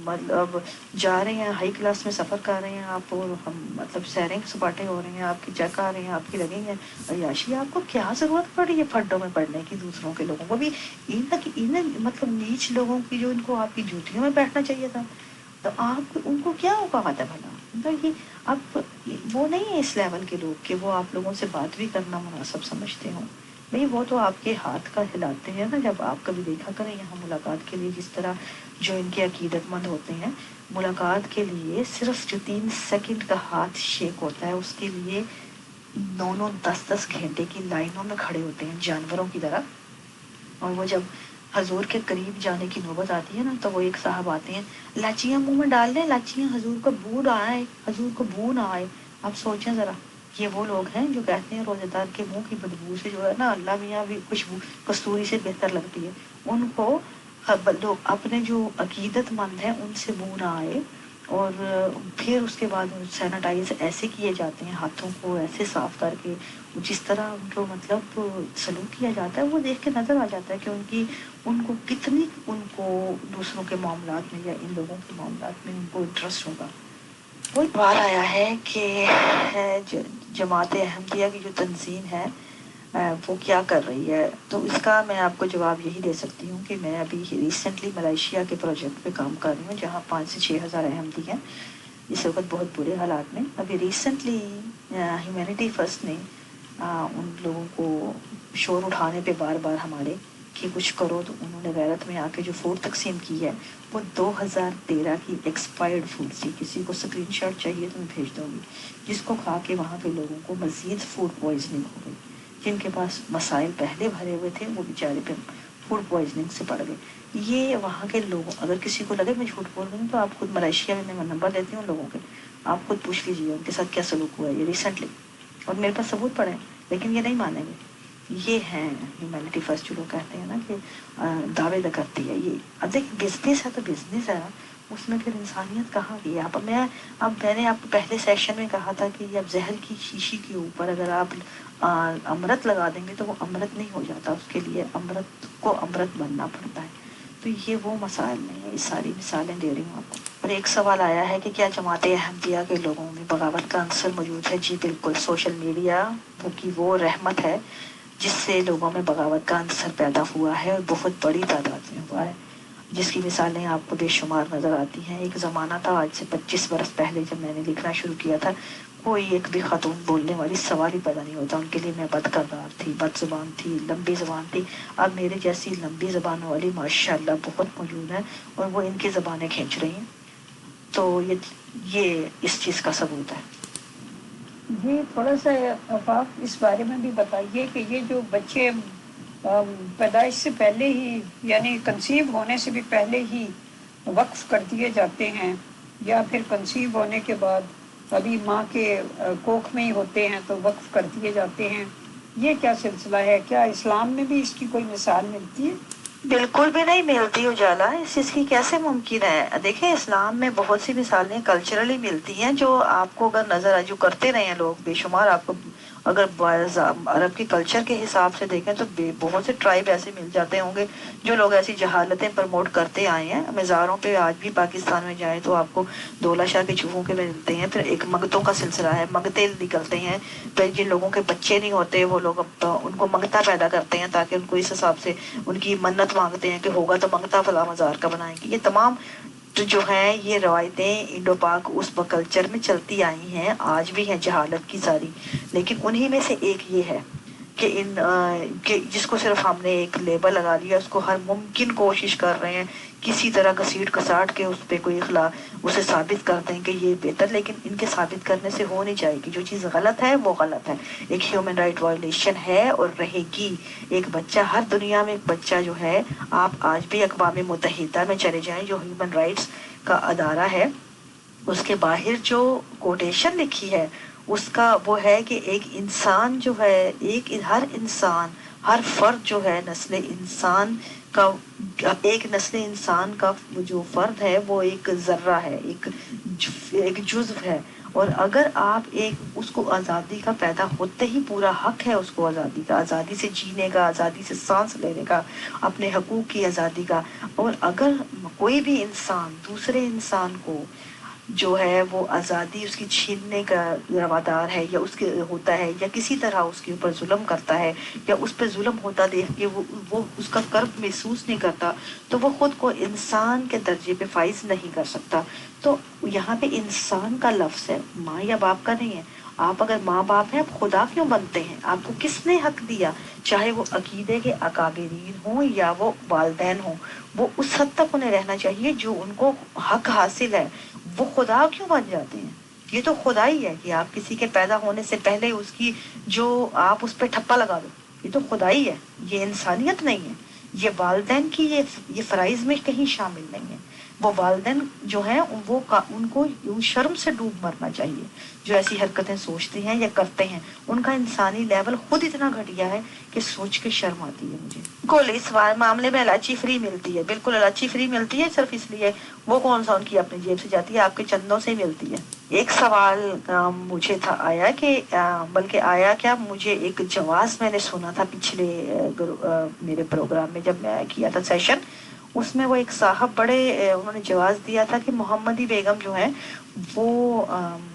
مطلب جا رہے ہیں، ہائی کلاس میں سفر کر رہے ہیں آپ، اور ہم مطلب سیریں سپاٹے ہو رہے ہیں، آپ کی چیک آ رہے ہیں، آپ کی لگیں گے عیاشی۔ آپ کو کیا ضرورت پڑی ہے پھڈوں میں پڑنے کی دوسروں کے لوگوں کو بھی؟ انہیں مطلب نیچ لوگوں کی جو ان کو آپ کی جوتیوں میں بیٹھنا چاہیے تھا، تو آپ ان کو کیا اوقات ہے بھلا؟ مطلب یہ اب وہ نہیں ہے اس لیول کے لوگ کہ وہ آپ لوگوں سے بات بھی کرنا مناسب سمجھتے ہوں۔ بھئی وہ تو آپ کے ہاتھ کا ہلاتے ہیں نا، جب آپ کبھی دیکھا کریں یہاں ملاقات کے لیے جس طرح جو ان کے عقیدت مند ہوتے ہیں، ملاقات کے لیے صرف جو 3 سیکنڈ کا ہاتھ شیک ہوتا ہے اس کے لیے 9-9 10-10 گھنٹے کی لائنوں میں کھڑے ہوتے ہیں جانوروں کی طرح۔ اور وہ جب حضور کے قریب جانے کی نوبت آتی ہے نا تو وہ ایک صاحب آتے ہیں، لاچیاں منہ میں ڈال دیں، لاچیاں حضور کو بو نہ آئے، حضور کو بو نہ آئے۔ آپ سوچیں ذرا، یہ وہ لوگ ہیں جو کہتے ہیں روزے دار کے منہ کی بدبو سے جو ہے نا اللہ میاں بھی خوشبو کستوری سے بہتر لگتی ہے، ان کو لوگ اپنے جو عقیدت مند ہیں ان سے بو نہ آئے، اور پھر اس کے بعد سینیٹائز ایسے کیے جاتے ہیں، ہاتھوں کو ایسے صاف کر کے، جس طرح ان کو مطلب سلوک کیا جاتا ہے، وہ دیکھ کے نظر آ جاتا ہے کہ ان کو کتنی ان کو دوسروں کے معاملات میں یا ان لوگوں کے معاملات میں ان کو انٹرسٹ ہوگا۔ وہ بات آیا ہے کہ جماعت احمدیہ کی جو تنظیم ہے وہ کیا کر رہی ہے، تو اس کا میں آپ کو جواب یہی دے سکتی ہوں کہ میں ابھی ریسنٹلی ملائیشیا کے پروجیکٹ پہ کام کر رہی ہوں جہاں 5 سے 6 ہزار احمدی ہیں اس وقت بہت برے حالات میں۔ ابھی ریسنٹلی ہیومینٹی فرسٹ نے ان لوگوں کو شور اٹھانے پہ بار بار ہمارے کہ کچھ کرو، تو انہوں نے غیرت میں آ کے جو فوڈ تقسیم کی ہے وہ 2013 کی ایکسپائرڈ فوڈ تھی، کسی کو اسکرین شاٹ چاہیے تو میں بھیج دوں گی، جس کو کھا کے وہاں پہ لوگوں کو مزید فوڈ پوائزننگ ہو گئی، جن کے پاس مسائل پہلے بھرے ہوئے تھے وہ بیچارے پہ فوڈ پوائزننگ سے پڑ گئے۔ یہ وہاں کے لوگوں، اگر کسی کو لگے میں جھوٹ بول رہی ہوں تو آپ خود ملائیشیا میں نمبر دیتی ہوں لوگوں کے، آپ خود پوچھ لیجیے ان کے ساتھ کیا سلوک ہوا ہے یہ ریسنٹلی، اور میرے پاس ثبوت پڑے ہیں، لیکن یہ نہیں مانیں گے۔ یہ ہیں ہیومینٹی فرسٹ جو لوگ کہتے ہیں نا کہ دعوے کرتی ہے یہ. اب دیکھ بزنس ہے تو بزنس ہے، اس میں پھر انسانیت کہاں کی ہے؟ میں نے آپ کو پہلے سیشن میں کہا تھا کہ اب زہر کی شیشی کے اوپر اگر آپ امرت لگا دیں گے تو وہ امرت نہیں ہو جاتا، اس کے لیے امرت کو امرت بننا پڑتا ہے. تو یہ وہ مسائل نہیں ہیں، یہ ساری مثالیں دے رہی ہوں آپ کو. اور ایک سوال آیا ہے کہ کیا جماعت احمدیہ کے لوگوں میں بغاوت کا عنصر موجود ہے؟ جی بالکل، سوشل میڈیا کی وہ رحمت ہے جس سے لوگوں میں بغاوت کا عنصر پیدا ہوا ہے، اور بہت بڑی تعداد میں ہوا ہے، جس کی مثالیں آپ کو بے شمار نظر آتی ہیں. ایک زمانہ تھا آج سے 25 برس پہلے جب میں نے لکھنا شروع کیا تھا، کوئی ایک بھی خاتون بولنے والی سوال ہی پیدا نہیں ہوتا، ان کے لیے میں بد کردار تھی، بد زبان تھی، لمبی زبان تھی. اب میرے جیسی لمبی زبانوں والی ماشاءاللہ بہت موجود ہیں، اور وہ ان کی زبانیں کھینچ رہی ہیں. تو یہ اس چیز کا ثبوت ہے. جی تھوڑا سا آپ اس بارے میں بھی بتائیے کہ یہ جو بچے پیدائش سے پہلے ہی یعنی کنسیو ہونے سے بھی پہلے ہی وقف کر دیے جاتے ہیں، یا پھر کنسیو ہونے کے بعد ابھی ماں کے کوکھ میں ہی ہوتے ہیں تو وقف کر دیے جاتے ہیں، یہ کیا سلسلہ ہے؟ کیا اسلام میں بھی اس کی کوئی مثال ملتی ہے؟ بالکل بھی نہیں ملتی اجالا، اس چیز کی کیسے ممکن ہے؟ دیکھیں اسلام میں بہت سی مثالیں کلچرلی ملتی ہیں جو آپ کو اگر نظر آئے، جو کرتے رہے ہیں لوگ بے شمار. آپ کو اگر عرب کے کلچر کے حساب سے دیکھیں تو بہت سے ٹرائب ایسے مل جاتے ہوں گے جو لوگ ایسی جہالتیں پروموٹ کرتے آئے ہیں. مزاروں پہ آج بھی پاکستان میں جائیں تو آپ کو دولہ شاہ کے چوہوں کے ملتے ہیں. پھر ایک منگتوں کا سلسلہ ہے، منگتے نکلتے ہیں. پھر جن لوگوں کے بچے نہیں ہوتے وہ لوگ ان کو منگتا پیدا کرتے ہیں تاکہ ان کو اس حساب سے ان کی منت مانگتے ہیں کہ ہوگا تو منگتا فلاں مزار کا بنائیں گے. یہ تمام جو ہیں یہ روایتیں انڈو پاک اس کلچر میں چلتی آئی ہیں، آج بھی ہیں جہالت کی ساری. لیکن انہی میں سے ایک یہ ہے کہ جس کو صرف ہم نے ایک لیبل لگا دیا، اس کو ہر ممکن کوشش کر رہے ہیں کسی طرح گھسیٹ کساٹ کے اس پہ کوئی اسے ثابت کر دیں کہ یہ بہتر. لیکن ان کے ثابت کرنے سے ہو نہیں جائے گی. جو چیز غلط ہے وہ غلط ہے، ایک ہیومن رائٹ وائلیشن ہے اور رہے گی. ایک بچہ ہر دنیا میں ایک بچہ جو ہے، آپ آج بھی اقوام متحدہ میں چلے جائیں جو ہیومن رائٹس کا ادارہ ہے، اس کے باہر جو کوٹیشن لکھی ہے اس کا وہ ہے کہ ایک انسان جو ہے، ہر انسان، ہر فرد جو ہے نسل انسان کا، ایک نسل انسان کا جو فرد ہے وہ ایک ذرہ ہے، ایک جزو ہے. اور اگر آپ اس کو آزادی کا پیدا ہوتے ہی پورا حق ہے اس کو آزادی کا، آزادی سے جینے کا، آزادی سے سانس لینے کا، اپنے حقوق کی آزادی کا. اور اگر کوئی بھی انسان دوسرے انسان کو جو ہے وہ آزادی اس کی چھیننے کا روادار ہے، یا اس کے ہوتا ہے، یا کسی طرح اس کے اوپر ظلم کرتا ہے، یا اس پہ ظلم ہوتا دیکھ کے وہ اس کا کرب محسوس نہیں کرتا، تو وہ خود کو انسان کے درجے پہ فائز نہیں کر سکتا. تو یہاں پہ انسان کا لفظ ہے، ماں یا باپ کا نہیں ہے. آپ اگر ماں باپ ہیں، آپ خدا کیوں بنتے ہیں؟ آپ کو کس نے حق دیا؟ چاہے وہ عقیدے کے اکابرین ہوں یا وہ والدین ہوں، وہ اس حد تک انہیں رہنا چاہیے جو ان کو حق حاصل ہے. وہ خدا کیوں بن جاتے ہیں؟ یہ تو خدا ہی ہے کہ آپ کسی کے پیدا ہونے سے پہلے اس کی جو آپ اس پہ ٹھپا لگا دو، یہ تو خدا ہی ہے، یہ انسانیت نہیں ہے. یہ والدین کی یہ فرائض میں کہیں شامل نہیں ہے. وہ والدین جو ہیں ان کو شرم سے ڈوب مرنا چاہیے جو ایسی حرکتیں سوچتے ہیں یا کرتے ہیں. ان کا انسانی لیول خود اتنا گھٹیا ہے کہ سوچ کے شرم آتی ہے مجھے. بالکل اس معاملے میں الائچی فری ملتی ہے، بالکل الائچی فری ملتی ہے، صرف اس لیے وہ کون سا ان کی اپنی جیب سے جاتی ہے، آپ کے چندوں سے ملتی ہے. ایک سوال مجھے آیا کہ بلکہ آیا کیا، مجھے ایک جواز میں نے سنا تھا پچھلے میرے پروگرام میں جب میں کیا تھا سیشن، اس میں وہ ایک صاحب بڑے انہوں نے جواز دیا تھا کہ محمدی بیگم جو ہے وہ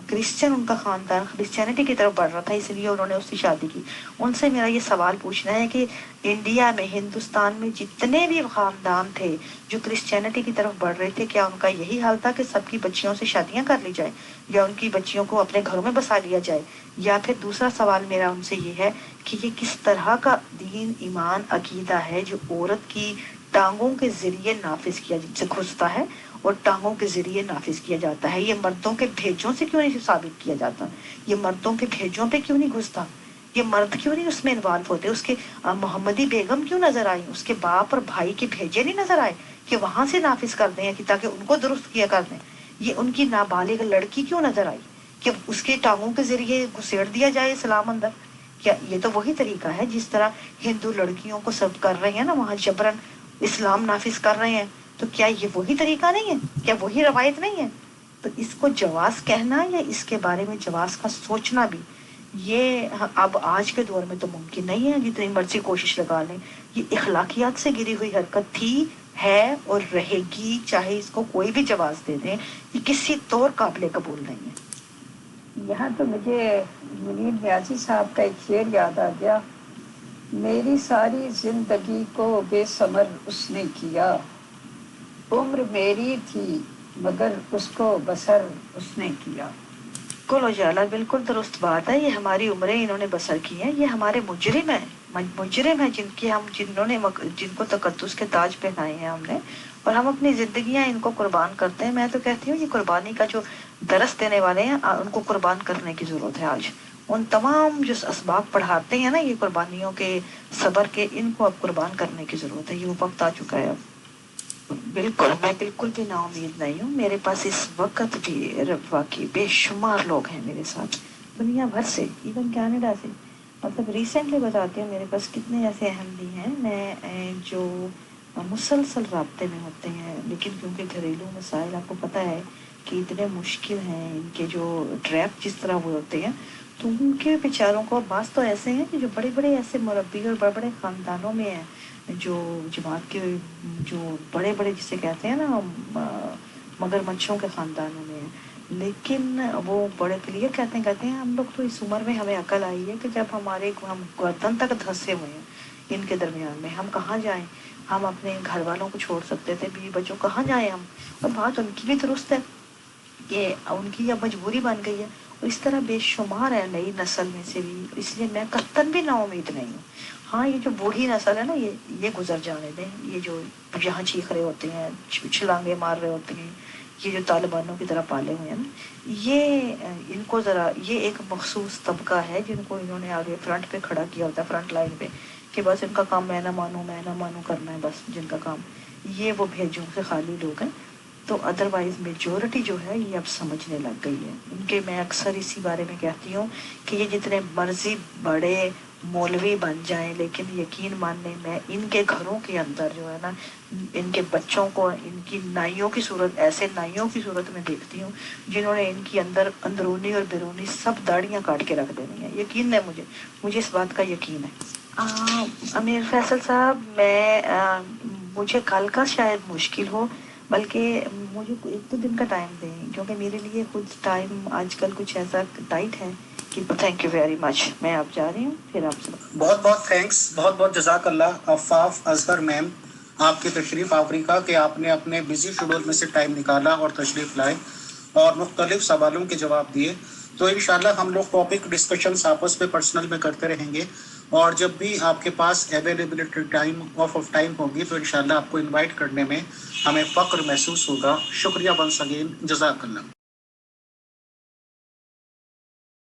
کرسچن، ان کا خاندان کرسچینٹی کی طرف بڑھ رہا تھا، اس لیے انہوں نے اس سے شادی کی. ان سے میرا یہ سوال پوچھنا ہے کہ انڈیا میں، ہندوستان میں جتنے بھی خاندان تھے جو کرسچینٹی کی طرف بڑھ رہے تھے، کیا ان کا یہی حال تھا کہ سب کی بچیوں سے شادیاں کر لی جائیں، یا ان کی بچیوں کو اپنے گھروں میں بسا لیا جائے؟ یا پھر دوسرا سوال میرا ان سے یہ ہے کہ یہ کس طرح کا دین، ایمان، عقیدہ ہے جو عورت کی ٹانگوں کے ذریعے نافذ کیا سے گھستا ہے اور ٹانگوں کے ذریعے نافذ کیا جاتا ہے؟ یہ مردوں کے بھیجوں سے کیوں نہیں ثابت کیا جاتا؟ یہ مردوں کے بھیجوں پہ کیوں نہیں گھستا؟ یہ مرد کیوں نہیں اس میں انوالو ہوتے؟ اس کے محمدی بیگم کیوں نظر آئی؟ اس کے باپ اور بھائی کے بھیجے نہیں نظر آئے کہ وہاں سے نافذ کر دیں کہ تاکہ ان کو درست کیا کر دیں؟ یہ ان کی نابالغ لڑکی کیوں نظر آئی کہ اس کے ٹانگوں کے ذریعے گھسیڑ دیا جائے اسلام اندر؟ کیا یہ تو وہی طریقہ ہے جس طرح ہندو لڑکیوں کو سب کر رہے ہیں نا وہاں جبرن اسلام نافذ کر رہے ہیں، تو کیا یہ وہی طریقہ نہیں ہے؟ کیا وہی روایت نہیں ہے؟ تو اس کو جواز کہنا یا اس کے بارے میں جواز کا سوچنا بھی، یہ اب آج کے دور میں تو ممکن نہیں ہے، جتنی مرضی کوشش لگا لیں۔ یہ اخلاقیات سے گری ہوئی حرکت تھی، ہے اور رہے گی، چاہے اس کو کوئی بھی جواز دے دیں، یہ کسی طور قابل قبول نہیں ہے۔ یہاں تو مجھے منیر نیازی صاحب کا ایک شعر یاد آ گیا، میری ساری زندگی کو بے ثمر اس نے کیا، عمر میری تھی مگر اس کو بسر اس نے کیا۔ بالکل اجالا، بالکل درست بات ہے، یہ ہماری عمریں انہوں نے بسر کی ہیں، یہ ہمارے مجرم ہیں، مجرم ہیں جن کو تقدس کے تاج پہنائے ہیں ہم نے، اور ہم اپنی زندگیاں ان کو قربان کرتے ہیں۔ میں تو کہتی ہوں یہ قربانی کا جو درس دینے والے ہیں ان کو قربان کرنے کی ضرورت ہے آج۔ ان تمام جو اسباق پڑھاتے ہیں نا یہ قربانیوں کے، صبر کے، ان کو اب قربان کرنے کی ضرورت ہے، یہ وہ وقت آ چکا ہے اب۔ بالکل، میں بالکل بھی نا امید نہیں ہوں، میرے پاس اس وقت بھی واقعی بے شمار لوگ ہیں میرے ساتھ، دنیا بھر سے، ایون کینیڈا سے، مطلب ریسنٹلی بتاتی ہوں میرے پاس کتنے ایسے احمدی ہیں میں جو مسلسل رابطے میں ہوتے ہیں، لیکن کیونکہ گھریلو مسائل آپ کو پتہ ہے کہ اتنے مشکل ہیں، ان کے جو ٹریپ جس طرح وہ ہوتے ہیں، تو ان کے بیچاروں کو بعض تو ایسے ہیں کہ جو بڑے بڑے ایسے مربی اور بڑے بڑے خاندانوں میں ہیں، جو جماعت کے جو بڑے بڑے جسے کہتے ہیں نا مگر مچھوں کے خاندانوں میں ہیں، لیکن وہ بڑے کلیئر کہتے ہیں ہم لوگ تو اس عمر میں ہمیں عقل آئی ہے کہ جب ہم گردن تک دھنسے ہوئے ہیں ان کے درمیان میں، ہم کہاں جائیں؟ ہم اپنے گھر والوں کو چھوڑ سکتے تھے، بیوی بچوں کہاں جائیں ہم؟ اور بات ان کی بھی درست ہے کہ ان کی اب مجبوری بن گئی ہے، اور اس طرح بے شمار ہے نئی نسل میں سے بھی، اس لیے میں قطعاً بھی نا امید نہیں ہوں۔ ہاں یہ جو بوڑھی نسل ہے نا یہ گزر جانے دیں، یہ جو یہاں چیخ رہے ہوتے ہیں، چھلانگے مار رہے ہوتے ہیں، یہ جو طالبانوں کی طرح پالے ہوئے ہیں نا، یہ ان کو ذرا، یہ ایک مخصوص طبقہ ہے جن کو انہوں نے آگے فرنٹ پہ کھڑا کیا ہوتا ہے، فرنٹ لائن پہ، کہ بس ان کا کام میں نہ مانوں کرنا ہے، بس جن کا کام یہ، وہ بھیجوں سے خالی لوگ ہیں۔ تو ادروائز میجورٹی جو ہے یہ اب سمجھنے لگ گئی ہے ان کے، میں اکثر اسی بارے میں کہتی ہوں کہ یہ جتنے مرضی بڑے مولوی بن جائیں، لیکن یقین ماننے میں ان کے گھروں کے اندر جو ہے نا، ان کے بچوں کو ان کی نائیوں کی صورت، ایسے نائیوں کی صورت میں دیکھتی ہوں جنہوں نے ان کی اندرونی اور بیرونی سب داڑیاں کاٹ کے رکھ دینی ہیں، یقین ہے مجھے اس بات کا یقین ہے۔ امیر فیصل صاحب، مجھے کل کا شاید مشکل ہو، بلکہ مجھے ایک دو دن کا ٹائم دیں، کیونکہ میرے لیے خود ٹائم آج کل کچھ ایسا ٹائٹ ہے کہ تھینک یو ویری مچ، میں اب جا رہی ہوں، پھر آپ سے بہت بہت تھینکس، بہت بہت جزاک اللہ عفاف اظہر میم، آپ کی تشریف افریقہ کہ آپ نے اپنے بزی شیڈول میں سے ٹائم نکالا اور تشریف لائے اور مختلف سوالوں کے جواب دیے۔ تو انشاءاللہ ہم لوگ ٹاپک ڈسکشنز آپس میں پرسنل میں کرتے رہیں گے، اور جب بھی آپ کے پاس اویلیبلٹی ٹائم آف ٹائم ہوگی تو انشاءاللہ آپ کو انوائٹ کرنے میں ہمیں فخر محسوس ہوگا۔ شکریہ ونس اگین، جزاک اللہ۔